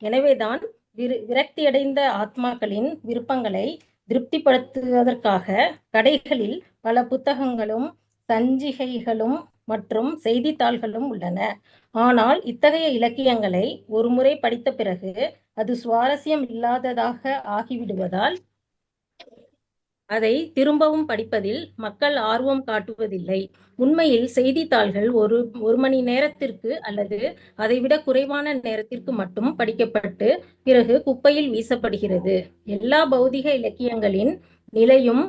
எனவேதான் விரக்தியடைந்த ஆத்மாக்களின் விருப்பங்களை திருப்திப்படுத்துவதற்காக கடைகளில் பல புத்தகங்களும் சஞ்சிகைகளும் மற்றும் செய்தித்தாள்களும் உள்ளன. ஆனால் இத்தகைய இலக்கியங்களை ஒருமுறை படித்த பிறகு அது சுவாரஸ்யம் இல்லாததாக ஆகிவிடுவதால் அதை திரும்பவும் படிப்பதில் மக்கள் ஆர்வம் காட்டுவதில்லை. உண்மையில் செய்தித்தாள்கள் ஒரு மணி நேரத்திற்கு அல்லது அதைவிட குறைவான நேரத்திற்கு மட்டும் படிக்கப்பட்டு பிறகு குப்பையில் வீசப்படுகிறது. எல்லா பௌதிக இலக்கியங்களின் நிலையும்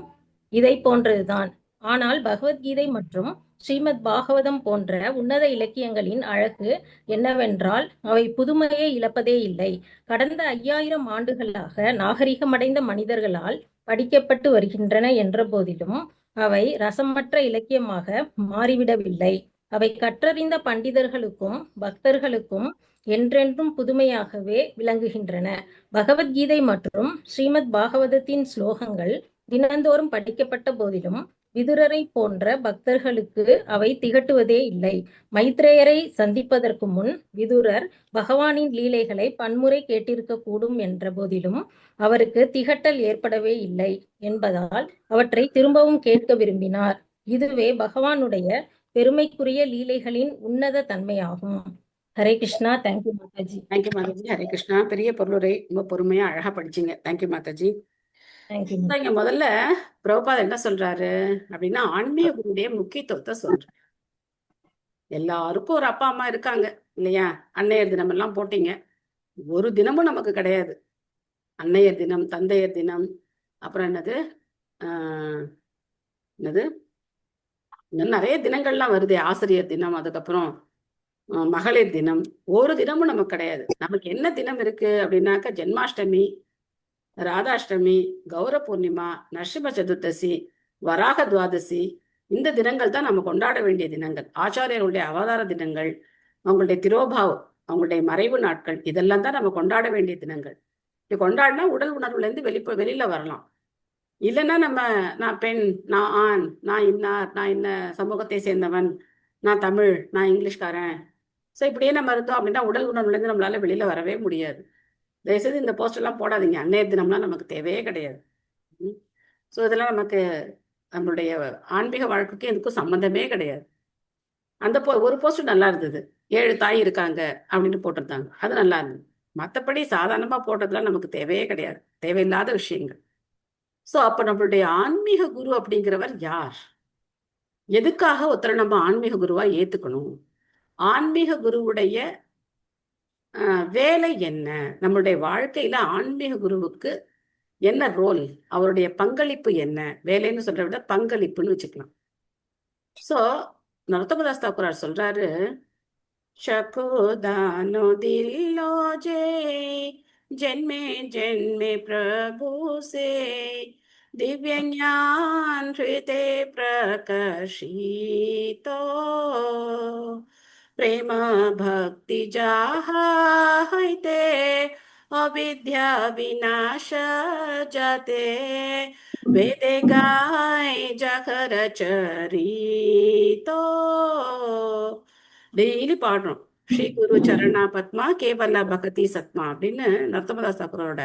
இதை போன்றதுதான். ஆனால் பகவத்கீதை மற்றும் ஸ்ரீமத் பாகவதம் போன்ற உன்னத இலக்கியங்களின் அழகு என்னவென்றால் அவை புதுமையை இழப்பதே இல்லை. கடந்த 5000 ஆண்டுகளாக நாகரிகமடைந்த மனிதர்களால் படிக்கப்பட்டு வருகின்றன என்ற போதிலும் அவை ரசமற்ற இலக்கியமாக மாறிவிடவில்லை. அவை கற்றறிந்த பண்டிதர்களுக்கும் பக்தர்களுக்கும் என்றென்றும் புதுமையாகவே விளங்குகின்றன. பகவத்கீதை மற்றும் ஸ்ரீமத் பாகவதத்தின் ஸ்லோகங்கள் தினந்தோறும் படிக்கப்பட்ட போதிலும் விதுரரை போன்ற பக்தர்களுக்கு அவை திகட்டுவதே இல்லை. மைத்ரேயரை சந்திப்பதற்கு முன் விதுரர் பகவானின் லீலைகளை பன்முறை கேட்டிருக்க கூடும் என்ற போதிலும் அவருக்கு திகட்டல் ஏற்படவே இல்லை என்பதால் அவற்றை திரும்பவும் கேட்க விரும்பினார். இதுவே பகவானுடைய பெருமைக்குரிய லீலைகளின் உன்னத தன்மையாகும். ஹரே கிருஷ்ணா. தேங்க்யூ மாதாஜி. தேங்க்யூ மாதாஜி. ஹரே கிருஷ்ணா. பெரிய பொருளுரை ரொம்ப பொறுமையா அழகா படிச்சீங்க. தேங்க்யூ மாதாஜி. தேங்க்யூ. இங்க முதல்ல பிரபுபாதர் என்ன சொல்றாரு அப்படின்னா ஆன்மீக குருடைய முக்கியத்துவத்தை சொல்றாரு. எல்லாருக்கும் ஒரு அப்பா அம்மா இருக்காங்க இல்லையா? அன்னையர் தினம் எல்லாம் போட்டீங்க. ஒரு தினமும் நமக்கு கிடையாது. அன்னையர் தினம், தந்தையர் தினம், அப்புறம் என்னது இன்னும் நிறைய தினங்கள்லாம் வருது. ஆசிரியர் தினம், அதுக்கப்புறம் மகளிர் தினம். ஒரு தினமும் நமக்கு கிடையாது. நமக்கு என்ன தினம் இருக்கு அப்படின்னாக்கா ஜென்மாஷ்டமி, ராதாஷ்டமி, கௌர பூர்ணிமா, நரசிம்ம சதுர்தசி, வராக துவாதசி, இந்த தினங்கள் தான் நம்ம கொண்டாட வேண்டிய தினங்கள். ஆச்சாரியர்களுடைய அவதார தினங்கள், அவங்களுடைய திரோபாவம், அவங்களுடைய மறைவு நாட்கள், இதெல்லாம் தான் நம்ம கொண்டாட வேண்டிய தினங்கள். இது கொண்டாடினா உடல் உணர்வுல இருந்து வெளியில வரலாம். இல்லைன்னா நான் பெண், நான் ஆண், நான் இன்னார், நான் இன்ன சமூகத்தை சேர்ந்தவன், நான் தமிழ், நான் இங்கிலீஷ்காரன், ஸோ இப்படியே நம்ம இருந்தோம் அப்படின்னா உடல் உணர்வுல இருந்து நம்மளால வெளியில வரவே முடியாது. தயவுசெய்து இந்த போஸ்ட் எல்லாம் போடாதீங்க. அன்னையர் தினம்லாம் நமக்கு தேவையே கிடையாது. ஸோ இதெல்லாம் நமக்கு நம்மளுடைய ஆன்மீக வாழ்க்கைக்கு எதுக்கும் சம்மந்தமே கிடையாது. அந்த ஒரு போஸ்ட் நல்லா இருந்தது. 7 தாய் இருக்காங்க அப்படின்னு போட்டிருந்தாங்க. அது நல்லா இருந்தது. மற்றபடி சாதாரணமா போட்டதுலாம் நமக்கு தேவையே கிடையாது. தேவையில்லாத விஷயங்கள். ஸோ அப்ப நம்மளுடைய ஆன்மீக குரு அப்படிங்கிறவர் யார்? எதுக்காக ஒருத்தரை நம்ம ஆன்மீக குருவா ஏத்துக்கணும்? ஆன்மீக குருவுடைய வேலை என்ன? நம்மளுடைய வாழ்க்கையில ஆன்மீக குருவுக்கு என்ன ரோல்? அவருடைய பங்களிப்பு என்ன? வேலைன்னு சொல்றத விட பங்களிப்புன்னு வச்சுக்கலாம். சோ நரோத்தமதாஸ் தாக்கூரார் சொல்றாரு, शकुदानो दिलो जे जन्मे जन्मे प्रभु से दिव्य ज्ञान हृदय प्रकाशितो प्रेम भक्ति जाहते अविद्या विनाश जाते वेदे गाय जखर चरितो டெய்லி பாடுறோம். ஸ்ரீ குரு சரணா பத்மா கேவல பகதி சத்மா அப்படின்னு நரோத்தமதாஸ் தாக்கூரோட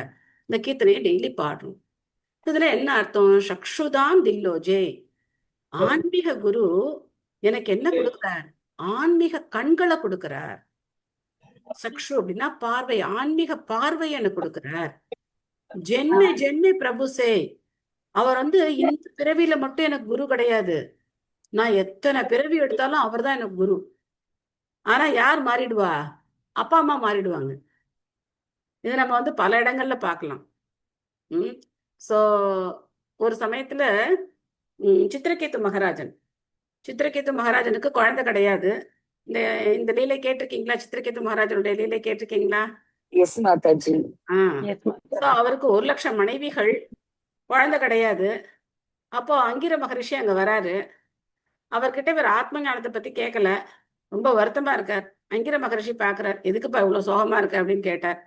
இந்த கீர்த்தனையை டெய்லி பாடுறோம். இதுல என்ன அர்த்தம்? சக்ஷுதான் தில்லோஜே, ஆன்மீக குரு எனக்கு என்ன கொடுக்கிறார்? ஆன்மீக கண்களை கொடுக்கிறார். சக்ஷு அப்படின்னா பார்வை, ஆன்மீக பார்வை எனக்கு கொடுக்கிறார். ஜென்மே ஜென்மே பிரபுசே, அவர் வந்து இந்த பிறவியில மட்டும் எனக்கு குரு கிடையாது. நான் எத்தனை பிறவி எடுத்தாலும் அவர் தான் எனக்கு குரு. ஆனா யார் மாறிடுவா? அப்பா அம்மா மாறிடுவாங்க. இது நம்ம வந்து பல இடங்கள்ல பார்க்கலாம். சோ ஒரு சமயத்துல சித்திரகேத்து மகாராஜனுக்கு குழந்தை கிடையாது. இந்த லீலை கேட்டிருக்கீங்களா? சித்திரகேத்து மகாராஜனுடைய லீலை கேட்டிருக்கீங்களா? எஸ் மாதாஜி. அவருக்கு 1,00,000 மனைவிகள், குழந்தை கிடையாது. அப்போ அங்கிர மகரிஷி அங்க வராரு. அவர்கிட்ட இவர் ஆத்ம ஞானத்தை பத்தி கேட்கல, ரொம்ப வருத்தமா இருக்கார். அங்கிர மகரிஷி பாக்குறார், எதுக்குப்பா இவ்வளவு சோகமா இருக்க அப்படின்னு கேட்டார்.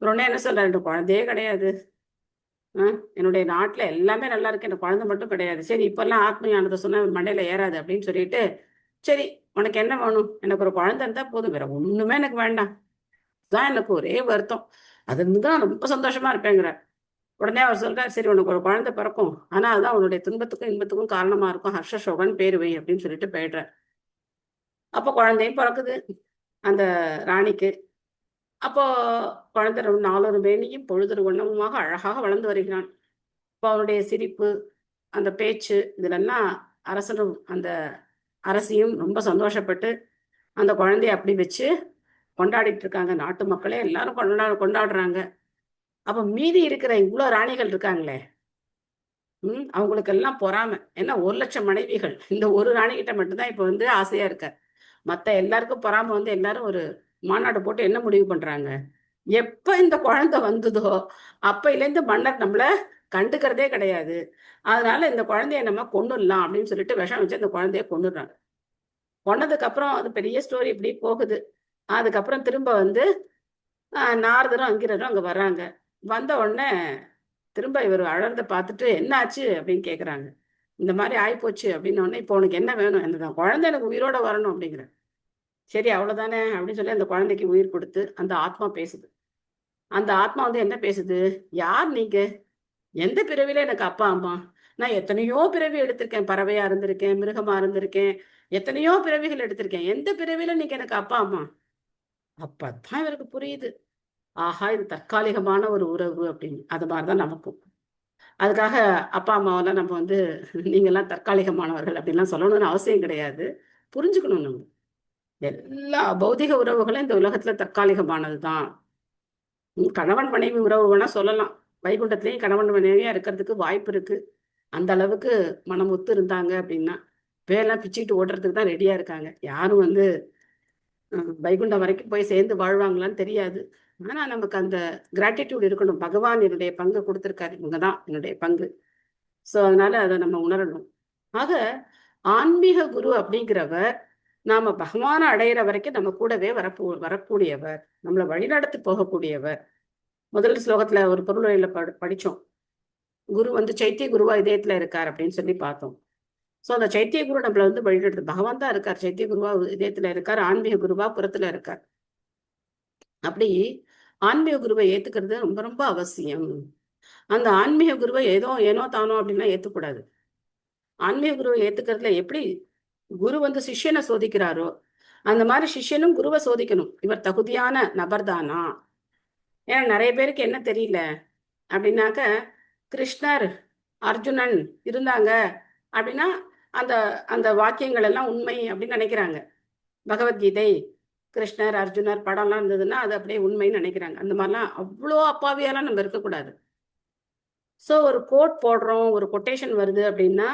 உடனே என்ன சொல்றாரு, குழந்தையே கிடையாது, என்னுடைய நாட்டுல எல்லாமே நல்லா இருக்கு, எனக்கு குழந்தை மட்டும் கிடையாது. சரி, இப்பெல்லாம் ஆத்ம ஞானத்தை சொன்னா மண்டையில ஏறாது அப்படின்னு சொல்லிட்டு, சரி உனக்கு என்ன வேணும்? எனக்கு ஒரு குழந்தை இருந்தா போதும், வேற ஒண்ணுமே எனக்கு வேண்டாம், தான் எனக்கு ஒரே வருத்தம், அது இருந்துதான் ரொம்ப சந்தோஷமா இருப்பேங்கிறார். உடனே அவர் சொல்றாரு, சரி உனக்கு ஒரு குழந்தை பிறக்கும், ஆனா அதுதான் உன்னுடைய துன்பத்துக்கும் இன்பத்துக்கும் காரணமா இருக்கும், ஹர்ஷசோகன் பேரு வை அப்படின்னு சொல்லிட்டு போயிடுறார். அப்போ குழந்தையும் பிறக்குது அந்த ராணிக்கு. அப்போ குழந்தை நாளொரு மேனியும் பொழுதொரு வண்ணமுமாக அழகாக வளர்ந்து வருகிறான். இப்போ அவனுடைய சிரிப்பு, அந்த பேச்சு, இதுலெல்லாம் அரசனும் அந்த அரசியும் ரொம்ப சந்தோஷப்பட்டு அந்த குழந்தைய அப்படி வச்சு கொண்டாடிட்டு இருக்காங்க. நாட்டு மக்களே எல்லாரும் கொண்டாடுறாங்க. அப்ப மீதி இருக்கிற இவ்வளோ ராணிகள் இருக்காங்களே, அவங்களுக்கு எல்லாம் பொறாம. ஏன்னா 1,00,000 மனைவிகள், இந்த ஒரு ராணிகிட்ட மட்டும்தான் இப்ப வந்து ஆசையா இருக்க. மத்த எல்லாருக்கும் பொறாம வந்து எல்லாரும் ஒரு மாநாடு போட்டு என்ன முடிவு பண்றாங்க, எப்ப இந்த குழந்தை வந்ததோ அப்பையிலேருந்து மன்னர் நம்மள கண்டுக்கிறதே கிடையாது, அதனால இந்த குழந்தைய நம்ம கொன்னுடலாம் அப்படின்னு சொல்லிட்டு விஷம் வச்சு அந்த குழந்தைய கொன்னுடுறாங்க. கொன்னதுக்கு அப்புறம் அது பெரிய ஸ்டோரி இப்படி போகுது. அதுக்கப்புறம் திரும்ப வந்து நாரதரும் அங்கிரரும் அங்க வர்றாங்க. வந்த உடனே திரும்ப இவர் அழறத பார்த்துட்டு என்ன ஆச்சு அப்படின்னு கேட்குறாங்க. இந்த மாதிரி ஆயிப்போச்சு அப்படின்னு உடனே, இப்போ உனக்கு என்ன வேணும்? அந்த குழந்தை எனக்கு உயிரோட வரணும் அப்படிங்கிற. சரி அவ்வளவுதானே அப்படின்னு சொல்லி அந்த குழந்தைக்கு உயிர் கொடுத்து அந்த ஆத்மா பேசுது. அந்த ஆத்மா வந்து என்ன பேசுது, யார் நீங்க? எந்த பிறவில எனக்கு அப்பா அம்மா? நான் எத்தனையோ பிறவி எடுத்திருக்கேன், பறவையா இருந்திருக்கேன், மிருகமா இருந்திருக்கேன், எத்தனையோ பிறவிகள் எடுத்திருக்கேன், எந்த பிறவில நீங்க எனக்கு அப்பா அம்மா? அப்பதான் இவருக்கு புரியுது, ஆஹா இது தற்காலிகமான ஒரு உறவு அப்படின்னு. அது மாதிரிதான் நமக்கும். அதுக்காக அப்பா அம்மாவெல்லாம் நம்ம வந்து நீங்கெல்லாம் தற்காலிகமானவர்கள் அப்படின்லாம் சொல்லணும்னு அவசியம் கிடையாது. புரிஞ்சுக்கணும், நம்ம எல்லா பௌதிக உறவுகளும் இந்த உலகத்துல தற்காலிகமானதுதான். கணவன் மனைவி உறவு வேணா சொல்லலாம், வைகுண்டத்திலையும் கணவன் மனைவியா இருக்கிறதுக்கு வாய்ப்பு இருக்கு. அந்த அளவுக்கு மனம் ஒத்து இருந்தாங்க அப்படின்னா பேரெல்லாம் பிச்சுக்கிட்டு ஓடுறதுக்கு தான் ரெடியா இருக்காங்க. யாரும் வந்து வைகுண்டம் வரைக்கும் போய் சேர்ந்து வாழ்வாங்களான்னு தெரியாது. ஆனா நமக்கு அந்த கிராட்டிடியூட் இருக்கணும். பகவான் என்னுடைய பங்கு கொடுத்திருக்காரு, இவங்கதான் என்னுடைய பங்கு. சோ அதனால அதை நம்ம உணரணும். ஆக ஆன்மீக குரு அப்படிங்கிறவர் நாம பகவானை அடையிற வரைக்கும் நம்ம கூடவே வரக்கூடியவர், நம்மளை வழிநடத்தி போகக்கூடியவர். முதல் ஸ்லோகத்துல ஒரு பொருளுரையில படிச்சோம், குரு வந்து சைத்திய குருவா இதயத்துல இருக்கார் அப்படின்னு சொல்லி பார்த்தோம். சோ அந்த சைத்திய குரு நம்மள வந்து வழிநடத்து, பகவான் தான் இருக்கார், சைத்திய குருவா இதயத்துல இருக்கார், ஆன்மீக குருவா புறத்துல இருக்கார். அப்படி ஆன்மீக குருவை ஏத்துக்கிறது ரொம்ப ரொம்ப அவசியம். அந்த ஆன்மீக குருவை ஏனோ தானோ அப்படின்னா ஏத்துக்கூடாது. ஆன்மீக குருவை ஏத்துக்கிறதுல எப்படி குரு வந்து சிஷ்யனை சோதிக்கிறாரோ அந்த மாதிரி சிஷ்யனும் குருவை சோதிக்கணும். இவர் தகுதியான நபர் தானா? ஏன்னா நிறைய பேருக்கு என்ன தெரியல அப்படின்னாக்க, கிருஷ்ணர் அர்ஜுனன் இருந்தாங்க அப்படின்னா அந்த அந்த வாக்கியங்கள் எல்லாம் உண்மை அப்படின்னு நினைக்கிறாங்க. பகவத்கீதை, கிருஷ்ணர் அர்ஜுனர் படம்லாம் இருந்ததுன்னா அது அப்படியே உண்மைன்னு நினைக்கிறாங்க. அந்த மாதிரிலாம் அவ்வளோ அப்பாவியாலாம் நம்ம இருக்கக்கூடாது. ஸோ ஒரு கோட் போடுறோம், ஒரு கொட்டேஷன் வருது அப்படின்னா,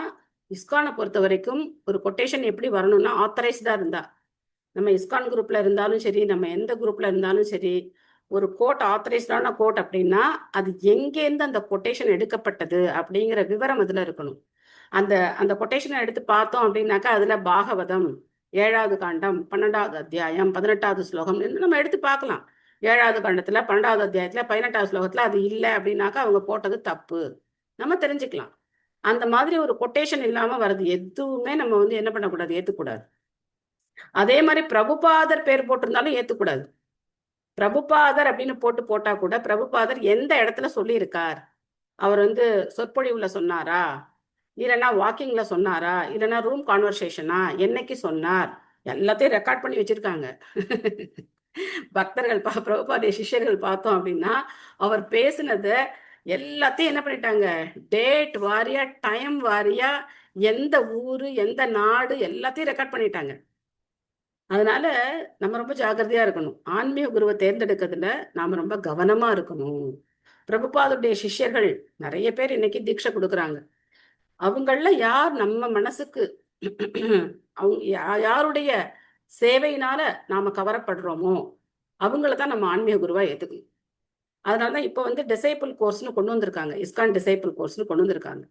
இஸ்கானை பொறுத்த வரைக்கும் ஒரு கொட்டேஷன் எப்படி வரணும்னா ஆத்தரைஸ்டா இருந்தா, நம்ம இஸ்கான் குரூப்ல இருந்தாலும் சரி, நம்ம எந்த குரூப்ல இருந்தாலும் சரி, ஒரு கோட் ஆத்தரைஸ்டான கோட் அப்படின்னா அது எங்கேருந்து அந்த கொட்டேஷன் எடுக்கப்பட்டது அப்படிங்கிற விவரம் அதுல இருக்கணும். அந்த அந்த கொட்டேஷனை எடுத்து பார்த்தோம் அப்படின்னாக்கா அதுல பாகவதம் 7வது காண்டம் 12வது அத்தியாயம் 18வது ஸ்லோகம் நம்ம எடுத்து பார்க்கலாம். 7வது காண்டத்துல 12வது அத்தியாயத்துல 18வது ஸ்லோகத்துல அது இல்லை அப்படின்னாக்கா அவங்க போட்டது தப்பு, நம்ம தெரிஞ்சுக்கலாம். அந்த மாதிரி ஒரு கொட்டேஷன் இல்லாம வர்றது எதுவுமே நம்ம வந்து என்ன பண்ணக்கூடாது, ஏத்துக்கூடாது. அதே மாதிரி பிரபுபாதர் பேர் போட்டிருந்தாலும் ஏத்துக்கூடாது. பிரபுபாதர் அப்படின்னு போட்டா கூட பிரபுபாதர் எந்த இடத்துல சொல்லி இருக்கார், அவர் வந்து சொற்பொழிவுல சொன்னாரா, இல்லைன்னா வாக்கிங்ல சொன்னாரா, இல்லைன்னா ரூம் கான்வர்சேஷனா, என்னைக்கு சொன்னார், எல்லாத்தையும் ரெக்கார்ட் பண்ணி வச்சிருக்காங்க. பக்தர்கள் பிரபுபாதைய சிஷ்யர்கள் பார்த்தோம் அப்படின்னா அவர் பேசினத எல்லாத்தையும் என்ன பண்ணிட்டாங்க, டேட் வாரியா, டைம் வாரியா, எந்த ஊரு எந்த நாடு எல்லாத்தையும் ரெக்கார்ட் பண்ணிட்டாங்க. அதனால நம்ம ரொம்ப ஜாக்கிரதையா இருக்கணும். ஆன்மீக குருவை தேர்ந்தெடுக்கிறதுல நாம ரொம்ப கவனமா இருக்கணும். பிரபுபாதுடைய சிஷ்யர்கள் நிறைய பேர் இன்னைக்கு தீட்சை கொடுக்குறாங்க. அவங்கள யார் நம்ம மனசுக்கு அவங்க யாருடைய சேவையினால நாம கவரப்படுறோமோ அவங்கள தான் நம்ம ஆன்மீக குருவா ஏத்துக்கணும். அதனாலதான் இப்ப வந்து டிசைபிள் கோர்ஸ்னு கொண்டு வந்திருக்காங்க, இஸ்கான் டிசைபிள் கோர்ஸ்னு கொண்டு வந்திருக்காங்க.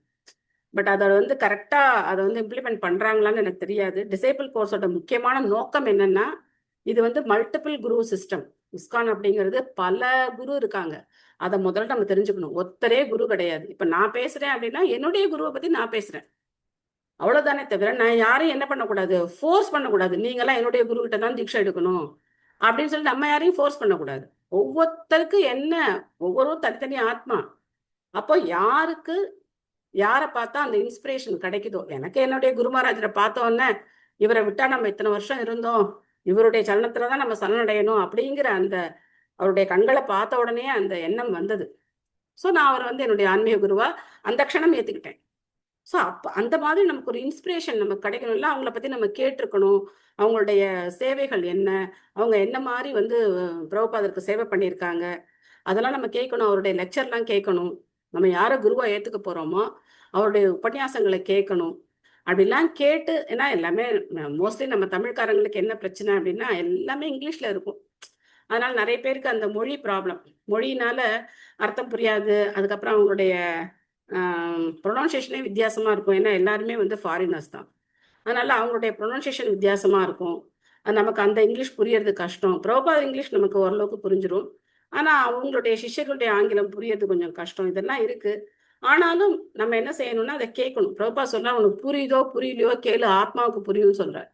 பட் அதை வந்து கரெக்டா அதை வந்து இம்ப்ளிமெண்ட் பண்றாங்களான்னு எனக்கு தெரியாது. டிசைபிள் கோர்ஸோட முக்கியமான நோக்கம் என்னன்னா, இது வந்து மல்டிபிள் குரு சிஸ்டம். இஸ்கான் அப்படிங்கிறது பல குரு இருக்காங்க. அதை முதல்ல நம்ம தெரிஞ்சுக்கணும். ஒத்தரே குரு கிடையாது. இப்ப நான் பேசுறேன் அப்படின்னா என்னுடைய குருவை பத்தி நான் பேசுறேன், அவ்வளவுதானே தவிர நான் யாரையும் என்ன பண்ணக்கூடாது, ஃபோர்ஸ் பண்ணக்கூடாது. நீங்களாம் என்னுடைய குரு கிட்ட தான் தீட்சை எடுக்கணும் அப்படின்னு சொல்லி நம்ம யாரையும் ஃபோர்ஸ் பண்ணக்கூடாது. ஒவ்வொருத்தருக்கு என்ன, ஒவ்வொருவரும் தனித்தனி ஆத்மா. அப்போ யாருக்கு யாரை பார்த்தா அந்த இன்ஸ்பிரேஷன் கிடைக்குதோ, எனக்கு என்னுடைய குரு மகாராஜரை பார்த்தோன்னே இவரை விட்டா நம்ம இத்தனை வருஷம் இருந்தோம், இவருடைய சலனத்துலதான் நம்ம சரணடையணும் அப்படிங்கிற அந்த அவருடைய கண்களை பார்த்த உடனே அந்த எண்ணம் வந்தது. ஸோ நான் அவரை வந்து என்னுடைய ஆன்மீக குருவா அந்த க்ஷணம் ஏத்துக்கிட்டேன். ஸோ அப்போ அந்த மாதிரி நமக்கு ஒரு இன்ஸ்பிரேஷன் நமக்கு கிடைக்கணும்ல, அவங்கள பத்தி நம்ம கேட்டிருக்கணும். அவங்களுடைய சேவைகள் என்ன, அவங்க என்ன மாதிரி வந்து பிரபுபாதருக்கு சேவை பண்ணியிருக்காங்க, அதெல்லாம் நம்ம கேட்கணும். அவருடைய லெக்சர்லாம் கேட்கணும். நம்ம யாரை குருவா ஏத்துக்க போறோமோ அவருடைய உபன்யாசங்களை கேட்கணும். அப்படிலாம் கேட்டு, ஏன்னா எல்லாமே மோஸ்ட்லி நம்ம தமிழ்காரங்களுக்கு என்ன பிரச்சனை அப்படின்னா எல்லாமே இங்கிலீஷ்ல இருக்கும். அதனால நிறைய பேருக்கு அந்த மொழி ப்ராப்ளம், மொழியினால அர்த்தம் புரியாது. அதுக்கப்புறம் அவங்களுடைய ப்ரொனவுன்சியேஷனே வித்தியாசமா இருக்கும். ஏன்னா எல்லாருமே வந்து ஃபாரினர்ஸ் தான். அதனால அவங்களுடைய ப்ரொனவுன்சியேஷன் வித்தியாசமா இருக்கும். நமக்கு அந்த இங்கிலீஷ் புரியறது கஷ்டம். பிரபுபாதர் இங்கிலீஷ் நமக்கு ஓரளவுக்கு புரிஞ்சிடும். ஆனா அவங்களுடைய சிஷ்யர்களுடைய ஆங்கிலம் புரியறது கொஞ்சம் கஷ்டம். இதெல்லாம் இருக்கு. ஆனாலும் நம்ம என்ன செய்யணும்னா அதை கேட்கணும். பிரபுபாதர் சொல்றா, உனக்கு புரியுதோ புரியலையோ கேளு, ஆத்மாவுக்கு புரியும்னு சொல்றார்.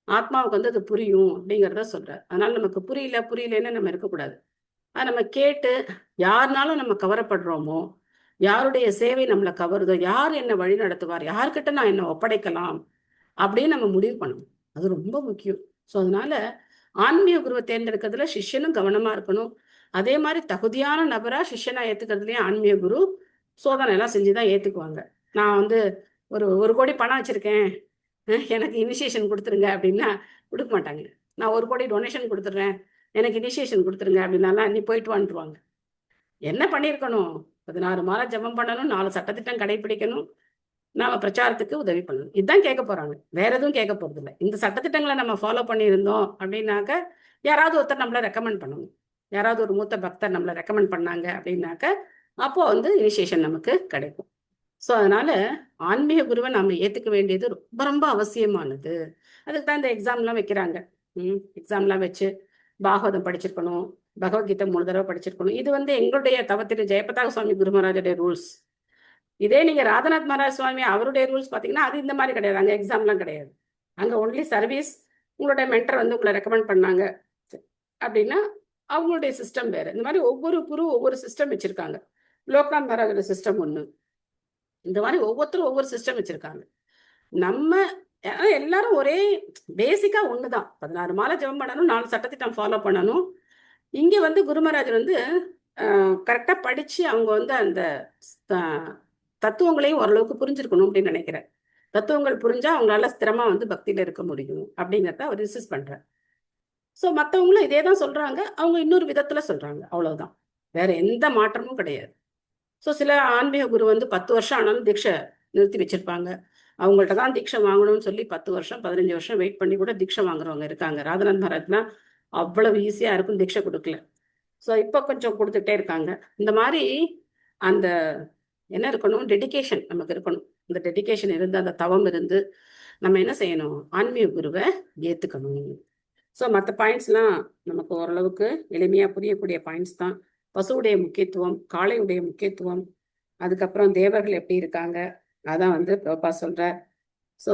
ஆத்மாவுக்கு வந்து அது புரியும் அப்படிங்கிறத சொல்றார். அதனால நமக்கு புரியலன்னு நம்ம இருக்கக்கூடாது. அதை நம்ம கேட்டு யாருனாலும் நம்ம கவரப்படுறோமோ, யாருடைய சேவை நம்மளை கவருதோ, யார் என்ன வழி நடத்துவார், யார்கிட்ட நான் என்ன ஒப்படைக்கலாம் அப்படின்னு நம்ம முடிவு பண்ணணும். அது ரொம்ப முக்கியம். ஸோ அதனால ஆன்மீக குருவை தேர்ந்தெடுக்கிறதுல சிஷ்யனும் கவனமா இருக்கணும். அதே மாதிரி தகுதியான நபரா சிஷ்யனா ஏத்துக்கிறதுலயும் ஆன்மீக குரு சோதனை எல்லாம் செஞ்சுதான் ஏத்துக்குவாங்க. நான் வந்து ஒரு 1 கோடி பணம் வச்சிருக்கேன், எனக்கு இனிஷியேஷன் கொடுத்துருங்க அப்படின்னா கொடுக்க மாட்டாங்க. நான் 1 கோடி டொனேஷன் கொடுத்துட்றேன், எனக்கு இனிஷியேஷன் கொடுத்துருங்க அப்படின்னாலாம் நீ போயிட்டு வந்துருவாங்க. என்ன பண்ணியிருக்கணும், 16 மாலை ஜபம் பண்ணணும், 4 சட்டத்திட்டம் கடைபிடிக்கணும், நாம பிரச்சாரத்துக்கு உதவி பண்ணணும். இதுதான் கேட்க போறாங்க, வேற எதுவும் கேட்க போறது இல்லை. இந்த சட்டத்திட்டங்களை நம்ம ஃபாலோ பண்ணியிருந்தோம் அப்படின்னாக்க யாராவது ஒருத்தர் நம்மளை ரெக்கமெண்ட் பண்ணணும். யாராவது ஒரு மூத்த பக்தர் நம்மளை ரெக்கமெண்ட் பண்ணாங்க அப்படின்னாக்க அப்போ வந்து இனிஷியேஷன் நமக்கு கிடைக்கும். ஸோ அதனால ஆன்மீக குருவை நாம ஏத்துக்க வேண்டியது ரொம்ப ரொம்ப அவசியமானது. அதுக்கு தான் இந்த எக்ஸாம்லாம் வைக்கிறாங்க. எக்ஸாம்லாம் வச்சு பாகவதம் படிச்சிருக்கணும், பகவத்கீதை 3 தடவை படிச்சிருக்கணும். இது வந்து எங்களுடைய தவத்திரு ஜெயபதாக சுவாமி குரு மகாராஜுடைய ரூல்ஸ். இதே நீங்க ராதநாத் மகாராஜ் சுவாமி அவருடைய ரூல்ஸ் பாத்தீங்கன்னா அது இந்த மாதிரி கிடையாது. அங்க எக்ஸாம்லாம் கிடையாது. அங்க ஒன்லி சர்வீஸ். உங்களுடைய மென்டர் வந்து உங்களை ரெக்கமெண்ட் பண்ணாங்க அப்படின்னா அவங்களுடைய சிஸ்டம் வேற. இந்த மாதிரி ஒவ்வொரு குரு ஒவ்வொரு சிஸ்டம் வச்சிருக்காங்க. லோக்நாத் மகாராஜோட சிஸ்டம் ஒண்ணு. இந்த மாதிரி ஒவ்வொருத்தரும் ஒவ்வொரு சிஸ்டம் வச்சிருக்காங்க. நம்ம எல்லாரும் ஒரே பேசிக்கா ஒண்ணுதான். 16 மாலை ஜெபம் பண்ணணும், 4 சட்டத்திட்டம் ஃபாலோ பண்ணணும். இங்க வந்து குருமராஜர் வந்து கரெக்டா படிச்சு அவங்க வந்து அந்த தத்துவங்களையும் ஓரளவுக்கு புரிஞ்சிருக்கணும் அப்படின்னு நினைக்கிறேன். தத்துவங்கள் புரிஞ்சா அவங்களால ஸ்திரமா வந்து பக்தியில இருக்க முடியும் அப்படிங்கிறத அவர் ரிசர்ச் பண்றார். ஸோ மற்றவங்களும் இதே தான் சொல்றாங்க, அவங்க இன்னொரு விதத்துல சொல்றாங்க, அவ்வளவுதான். வேற எந்த மாற்றமும் கிடையாது. ஸோ சில ஆன்மீக குரு வந்து 10 வருஷம் ஆனாலும் தீட்சை நிறுத்தி வச்சிருப்பாங்க. அவங்கள்ட்ட தான் தீட்சை வாங்கணும்னு சொல்லி 10 வருஷம் 15 வருஷம் வெயிட் பண்ணி கூட தீட்சை வாங்குறவங்க இருக்காங்க. ராதநாத் மகாராஜ்லாம் அவ்வளவு ஈஸியா இருக்கும் தீட்சை கொடுக்கல. ஸோ இப்போ கொஞ்சம் கொடுத்துட்டே இருக்காங்க. இந்த மாதிரி அந்த என்ன இருக்கணும், டெடிகேஷன் நமக்கு இருக்கணும். இந்த டெடிகேஷன் இருந்து அந்த தவம் இருந்து நம்ம என்ன செய்யணும், ஆன்மீக குருவை ஏத்துக்கணும். ஸோ மற்ற பாயிண்ட்ஸ்லாம் நமக்கு ஓரளவுக்கு எளிமையா புரியக்கூடிய பாயிண்ட்ஸ் தான். பசுவுடைய முக்கியத்துவம், காளையுடைய முக்கியத்துவம், அதுக்கப்புறம் தேவர்கள் எப்படி இருக்காங்க அதான் வந்து பிரபா சொல்றார். ஸோ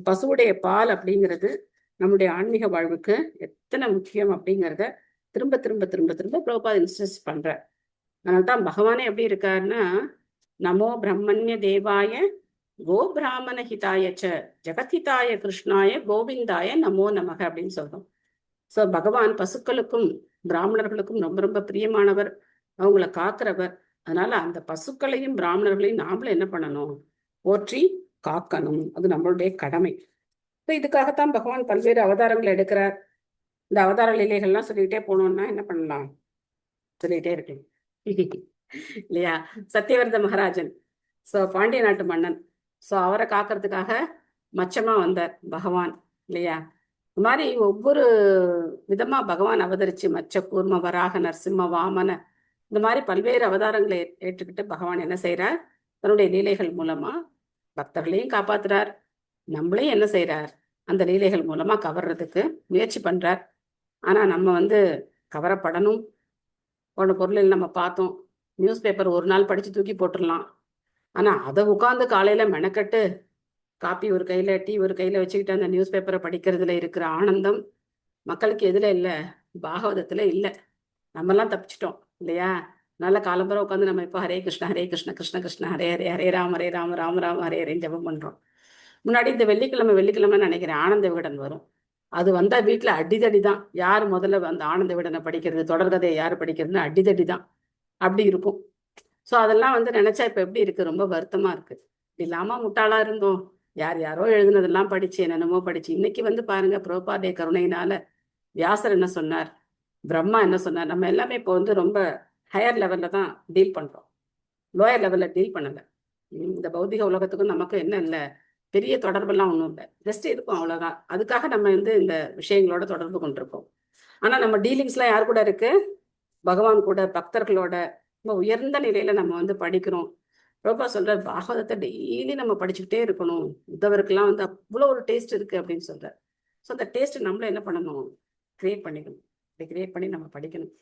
பசுவுடைய பால் அப்படிங்கிறது நம்முடைய ஆன்மீக வாழ்வுக்கு எத்தனை முக்கியம் அப்படிங்கிறத திரும்ப திரும்ப திரும்ப திரும்ப பிரபா இன்சிஸ்ட் பண்றார். அதனால்தான் பகவானே எப்படி இருக்காருன்னா, நமோ பிரம்மண்ய தேவாய கோபிராமண ஹிதாயச்ச ஜெகத்ஹிதாய கிருஷ்ணாய கோவிந்தாய நமோ நமக அப்படின்னு சொல்றோம். ஸோ பகவான் பசுக்களுக்கும் பிராமணர்களுக்கும் ரொம்ப ரொம்ப பிரியமானவர், அவங்கள காக்கிறவர். அதனால அந்த பசுக்களையும் பிராமணர்களையும் நாமளும் என்ன பண்ணணும்? போற்றி காக்கணும். அது நம்மளுடைய கடமை. இப்போ இதுக்காகத்தான் பகவான் பல்வேறு அவதாரங்களை எடுக்கிறார். இந்த அவதார லீலைகள்லாம் சொல்லிக்கிட்டே போனோம்னா என்ன பண்ணலாம்? சொல்லிக்கிட்டே இருக்கலாம் இல்லையா? சத்தியவரத மகாராஜன், ஸோ பாண்டிய நாட்டு மன்னன், ஸோ அவரை காக்கிறதுக்காக மச்சமா வந்தார் பகவான் இல்லையா? இந்த மாதிரி ஒவ்வொரு விதமா பகவான் அவதரிச்சு மச்ச கூர்ம வராக நரசிம்ம வாமன இந்த மாதிரி பல்வேறு அவதாரங்களை ஏற்றுக்கிட்டு பகவான் என்ன செய்யறார்? தன்னுடைய லீலைகள் மூலமா பக்தர்களையும் காப்பாத்துறார், நம்மளையும் என்ன செய்யறார்? அந்த லீலைகள் மூலமா கவர்றதுக்கு முயற்சி பண்றார். ஆனா நம்ம கவரப்படணும். போன பொருளில் நம்ம பார்த்தோம், நியூஸ் பேப்பர் ஒரு நாள் படிச்சு தூக்கி போட்டுடலாம். ஆனா அதை உட்காந்து காலையில மெனக்கட்டு காப்பி ஒரு கையில டீ ஒரு கையில வச்சுக்கிட்டு அந்த நியூஸ் பேப்பரை படிக்கிறதுல இருக்கிற ஆனந்தம் மக்களுக்கு எதுல இல்லை? பாகவதத்துல இல்லை. நம்மெல்லாம் தப்பிச்சிட்டோம் இல்லையா? நல்ல காலம்பரம் உட்காந்து நம்ம இப்போ ஹரே கிருஷ்ண கிருஷ்ண கிருஷ்ண ஹரே ஹரே ஹரே ராம ராம ராம ஹரே ஹரேன்னு ஜெபம் பண்றோம். முன்னாடி இந்த வெள்ளிக்கிழமை நினைக்கிறேன் ஆனந்த விகடன் வரும். அது வந்தா வீட்டுல அடிதடி தான். யார் முதல்ல அந்த ஆனந்த விகடனை படிக்கிறது, தொடர்கதையை யார் படிக்கிறதுன்னு அடிதடி தான். அப்படி இருக்கும். ஸோ அதெல்லாம் நினைச்சா இப்ப எப்படி இருக்கு? ரொம்ப வருத்தமா இருக்கு. இல்லாம முட்டாளா இருந்தோம், யார் யாரோ எழுதுனதெல்லாம் படிச்சு என்னென்னமோ படிச்சு. இன்னைக்கு பாருங்க, பிரபுபாதே கருணையினால வியாசர் என்ன சொன்னார், பிரம்மா என்ன சொன்னார், நம்ம எல்லாமே இப்போ ரொம்ப ஹையர் லெவல்ல தான் டீல் பண்றோம், லோயர் லெவல்ல டீல் பண்ணல. இந்த பௌதிக உலகத்துக்கும் நமக்கு என்ன இல்லை, பெரிய தொடர்பெல்லாம் ஒன்றும் இல்லை, ஜஸ்ட் இருக்கும் அவ்வளவுதான். அதுக்காக நம்ம இந்த விஷயங்களோட தொடர்பு கொண்டிருக்கோம். ஆனா நம்ம டீலிங்ஸ்லாம் யார் கூட இருக்கு? பகவான் கூட, பக்தர்களோட ரொம்ப உயர்ந்த நிலையில நம்ம படிக்கிறோம். ரொம்ப சொல்ற பாகவதத்தை டெய்லி நம்ம படிச்சுக்கிட்டே இருக்கணும். உத்தவருக்கெல்லாம் அவ்வளோ ஒரு டேஸ்ட் இருக்கு அப்படின்னு சொல்றார். ஸோ அந்த டேஸ்ட் நம்மளும் என்ன பண்ணணும்? கிரியேட் பண்ணிக்கணும். கிரியேட் பண்ணி நம்ம படிக்கணும்.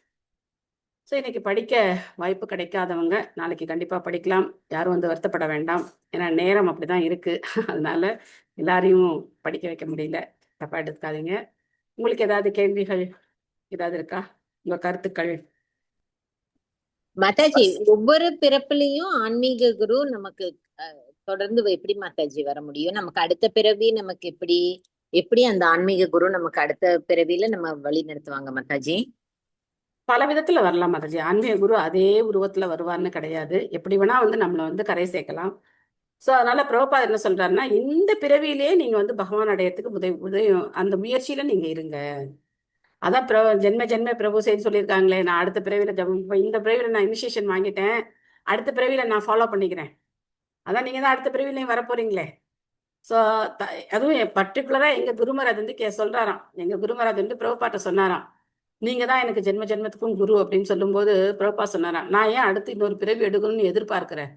ஸோ இன்னைக்கு படிக்க வாய்ப்பு கிடைக்காதவங்க நாளைக்கு கண்டிப்பா படிக்கலாம். யாரும் வருத்தப்பட வேண்டாம். ஏன்னா நேரம் அப்படிதான் இருக்கு. அதனால எல்லாரையும் படிக்க வைக்க முடியல, தப்பா எடுத்துக்காதீங்க. உங்களுக்கு ஏதாவது கேள்விகள் ஏதாவது இருக்கா? உங்க கருத்துக்கள்? மாதாஜி, ஒவ்வொரு பிறப்புலையும் ஆன்மீக குரு நமக்கு தொடர்ந்து எப்படி மாதாஜி வர முடியும்? நமக்கு அடுத்த பிறவி நமக்கு எப்படி அந்த ஆன்மீக குரு நமக்கு அடுத்த பிறவியில நம்ம வழி நடத்துவாங்க மாதாஜி? பல விதத்துல வரலாம் மாதாஜி. ஆன்மீக குரு அதே உருவத்துல வருவார்னு கிடையாது. எப்படி வேணா நம்மள கரை சேர்க்கலாம். ஸோ அதனால பிரபுபாதர் என்ன சொல்றாருன்னா, இந்த பிறவியிலேயே நீங்க பகவான் அடையறதுக்கு உதவி அந்த முயற்சியில நீங்க இருங்க. அதான் ஜென்ம ஜென்ம பிரபு செய்து சொல்லியிருக்காங்களே, நான் அடுத்த பிறவியில இந்த பிறவியில நான் இனிஷியேஷன் வாங்கிட்டேன், அடுத்த பிறவியில நான் ஃபாலோ பண்ணிக்கிறேன். அதான் நீங்க தான் அடுத்த பிறவிலையும் வரப்போறீங்களே. ஸோ அதுவும் பர்டிகுலரா எங்க குருமராஜ் சொல்றாராம். எங்க குருமராஜ் பிரபுபாட்ட சொன்னாராம், நீங்க தான் எனக்கு ஜென்ம ஜென்மத்துக்கும் குரு அப்படின்னு சொல்லும்போது பிரபுபா சொன்னாராம், நான் ஏன் அடுத்து இன்னொரு பிறவி எடுக்கணும்னு எதிர்பார்க்கிறேன்,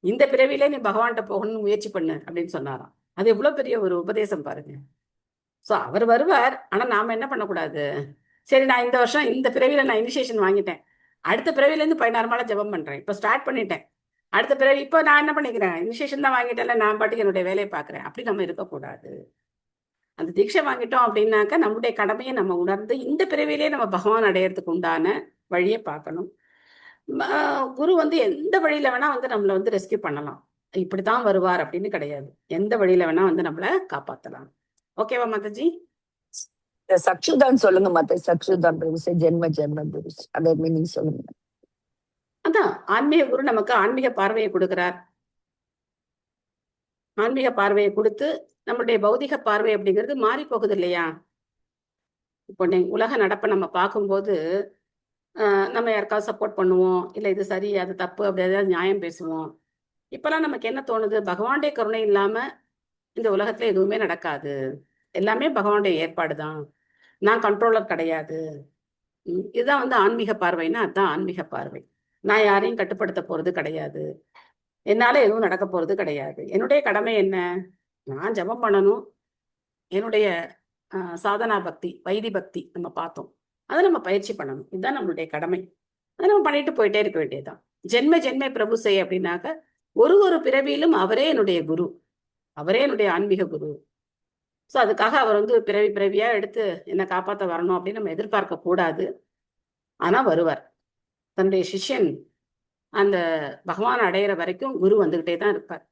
இந்த பிறவிலே நீ பகவான்கிட்ட போகணும்னு முயற்சி பண்ணு அப்படின்னு சொன்னாராம். அது எவ்வளவு பெரிய ஒரு உபதேசம் பாருங்க. ஸோ அவர் வருவார். ஆனா நாம என்ன பண்ணக்கூடாது? சரி, நான் இந்த வருஷம் இந்த பிறவியில நான் இனிஷியேஷன் வாங்கிட்டேன், அடுத்த பிறவிலேருந்து 16 மாலை ஜெபம் பண்றேன், இப்போ ஸ்டார்ட் பண்ணிட்டேன், அடுத்த பிறவி இப்போ நான் என்ன பண்ணிக்கிறேன், இனிஷியேஷன் தான் வாங்கிட்டேன்ல, நான் பாட்டுக்கு என்னுடைய வேலையை பார்க்குறேன், அப்படி நம்ம இருக்கக்கூடாது. அந்த தீட்சை வாங்கிட்டோம் அப்படின்னாக்க நம்முடைய கடமையை நம்ம உணர்ந்து இந்த பிறவிலே நம்ம பகவான் அடையறதுக்கு உண்டான வழியை பார்க்கணும். குரு எந்த வழியில வேணா நம்மள ரெஸ்கியூ பண்ணலாம். இப்படித்தான் வருவார் அப்படின்னு கிடையாது. எந்த வழியில வேணா நம்மள காப்பாத்தலாம். ஓகேவா மாதாஜி? சக்ஷுதான் சொல்லுங்க மாதாஜி. சக்ஷுதான் ஜென்ம ஜென்ம அந்த மீனிங் சொல்லுங்க. அதான் ஆன்மீக குரு நமக்கு ஆன்மீக பார்வையை கொடுக்கிறார். ஆன்மீக பார்வையை கொடுத்து நம்மளுடைய பௌதிக பார்வை அப்படிங்கிறது மாறி போகுது இல்லையா? இப்போ உலக நடப்பை நம்ம பார்க்கும்போது நம்ம யாருக்காவது சப்போர்ட் பண்ணுவோம், இல்லை இது சரி அது தப்பு அப்படி ஏதாவது நியாயம் பேசுவோம். இப்பெல்லாம் நமக்கு என்ன தோணுது, பகவானுடைய கருணை இல்லாம இந்த உலகத்துல எதுவுமே நடக்காது, எல்லாமே பகவானுடைய ஏற்பாடு தான், நான் கண்ட்ரோலர் கிடையாது. இதுதான் ஆன்மீக பார்வைன்னா அதுதான் ஆன்மீக பார்வை. நான் யாரையும் கட்டுப்படுத்த போறது கிடையாது, என்னால எதுவும் நடக்க போறது கிடையாது. என்னுடைய கடமை என்ன? நான் ஜபம் பண்ணணும். என்னுடைய சாதனா பக்தி, வைதி பக்தி நம்ம பார்த்தோம், அதை நம்ம பயிற்சி பண்ணணும். இதுதான் நம்மளுடைய கடமை. அதை நம்ம பண்ணிட்டு போயிட்டே இருக்க வேண்டியதுதான். ஜென்ம ஜென்ம பிரபு செய் அப்படின்னாக்க ஒரு பிறவியிலும் அவரே என்னுடைய குரு, அவரே என்னுடைய ஆன்மீக குரு. ஸோ அதுக்காக அவர் பிறவியா எடுத்து என்னை காப்பாற்ற வரணும் அப்படின்னு நம்ம எதிர்பார்க்க கூடாது. ஆனா வருவார். தன்னுடைய சிஷ்யன் அந்த பகவான் அடையிற வரைக்கும் குரு வந்துகிட்டே தான் இருப்பார்.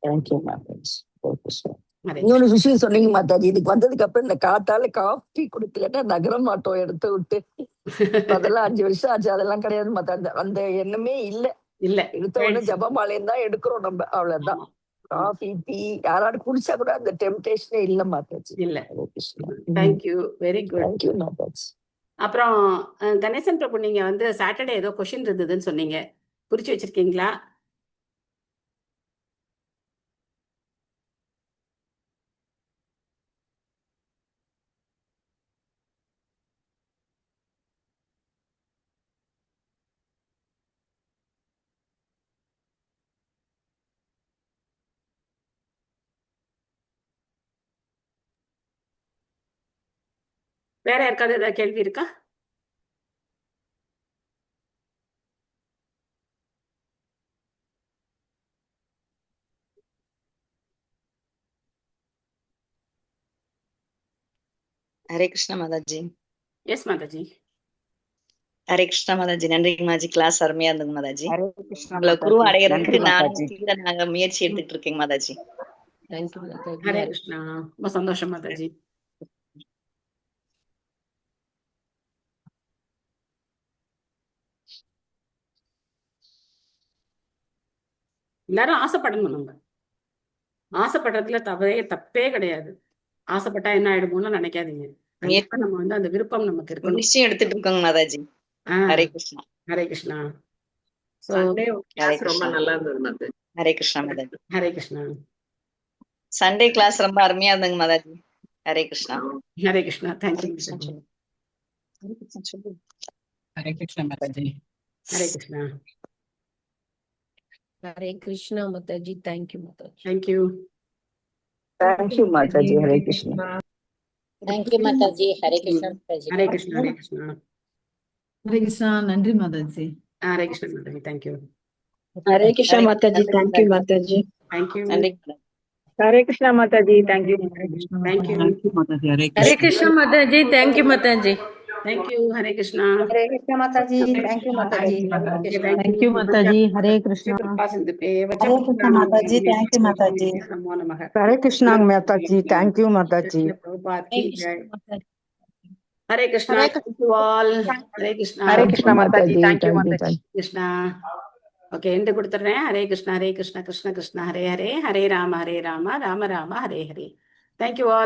தேங்க்யூ மாதாஜி. ஹரே இன்னொரு விஷயம் சொன்னீங்க மாதாஜி, இதுக்கு வந்ததுக்கு அப்புறம் இந்த காத்தால காஃபி குடுக்கலன்னா நகர மாட்டோம் எடுத்து விட்டு. அதெல்லாம் 5 வருஷம் ஆச்சு, அதெல்லாம் கிடையாது மாதா. அந்த எண்ணமே இல்ல. இல்ல எடுத்த உடனே ஜபமாலையும் தான் எடுக்கிறோம் நம்ம, அவ்வளவுதான். ஆமா. காஃபி டீ யாராவது குடிச்சா கூட அந்த டெம்டேஷனே இல்ல மாதாஜி. இல்ல. Hare Krishna. Thank you, very good. Thank you Mataji. அப்புறம் கணேசன் பிரபு, நீங்க வந்து சாட்டர்டே ஏதோ கொஷின் இருந்ததுன்னு சொன்னீங்க, குறிச்சு வச்சிருக்கீங்களா? வேற யாருக்காவது ஏதாவது கேள்வி இருக்கா? ஹரே கிருஷ்ணா மாதாஜி. எஸ் மாதாஜி. ஹரே கிருஷ்ணா மாதாஜி. நன்றி மாதாஜி, கிளாஸ் அருமையா இருந்தது மாதாஜி. ஹரே கிருஷ்ணா உங்களை குரு மாதாஜி. அடையறதுக்கு நன்றி நானும் மாதாஜி. கீழே நாங்க முயற்சி எடுத்துட்டு இருக்கேங்க மாதாஜி. தேங்க்யூ மாதாஜி. ஹரே கிருஷ்ணா. ரொம்ப சந்தோஷம் மாதாஜி. எல்லாரும் ஆசைப்படணும். நம்ம ஆசைப்படுறதுல தப்பே கிடையாது. ஆசைப்பட்டா என்ன ஆயிடுமோன்னு நினைக்காதீங்க. கண்டிப்பா நம்ம வந்து அந்த விருப்பம் நமக்கு இருக்கணும். நிச்சயம் எடுத்துட்டு இருக்கோங்க Mataji. Hare Krishna. Hare Krishna. So, Hare Krishna. Hare Krishna Mataji. Hare Krishna. Sunday class ரொம்ப அருமையா இருந்தங்க மாதாஜி. ஹரே கிருஷ்ணா. ஹரே கிருஷ்ணா. தேங்க்யூ. ஹரே கிருஷ்ணா சொல்லு. ஹரே கிருஷ்ணா சொல்லு. Hare Krishna Mataji. Hare Krishna. Hare Krishna Mataji. Thank you Mataji. Thank you. Thank you Mataji. Hare Krishna. Thank you Mataji. Hare Krishna Mataji. Hare Krishna. Hare Krishna. Hare Krishna. நன்றி Mataji. Hare Krishna Mataji. Thank you. Hare Krishna Mataji. Thank you Mataji. Thank you. நன்றி. Hare Krishna Mataji. Thank you. Thank you. Mataji. Hare Krishna Mataji. Thank you Mataji. Thank you. Hare Krishna. Hare Krishna Mataji. Thank you Mataji. Thank you Mataji. Hare Krishna. Hare Krishna Mataji. Thank you Mataji. நமோ நமः. Hare Krishna Mataji. Thank you Mataji. Prabhupad Ki Jai. Hare Krishna. Thank you all. Hare Krishna. Hare Krishna Mataji. Thank you Mataji. Krishna. Okay, end கொடுத்துட்றேன். ஹரே கிருஷ்ணா. ஹரே கிருஷ்ணா. கிருஷ்ண கிருஷ்ண ஹரே ஹரே. ஹரே ராம ராம ராம ஹரே ஹரே. Thank you all.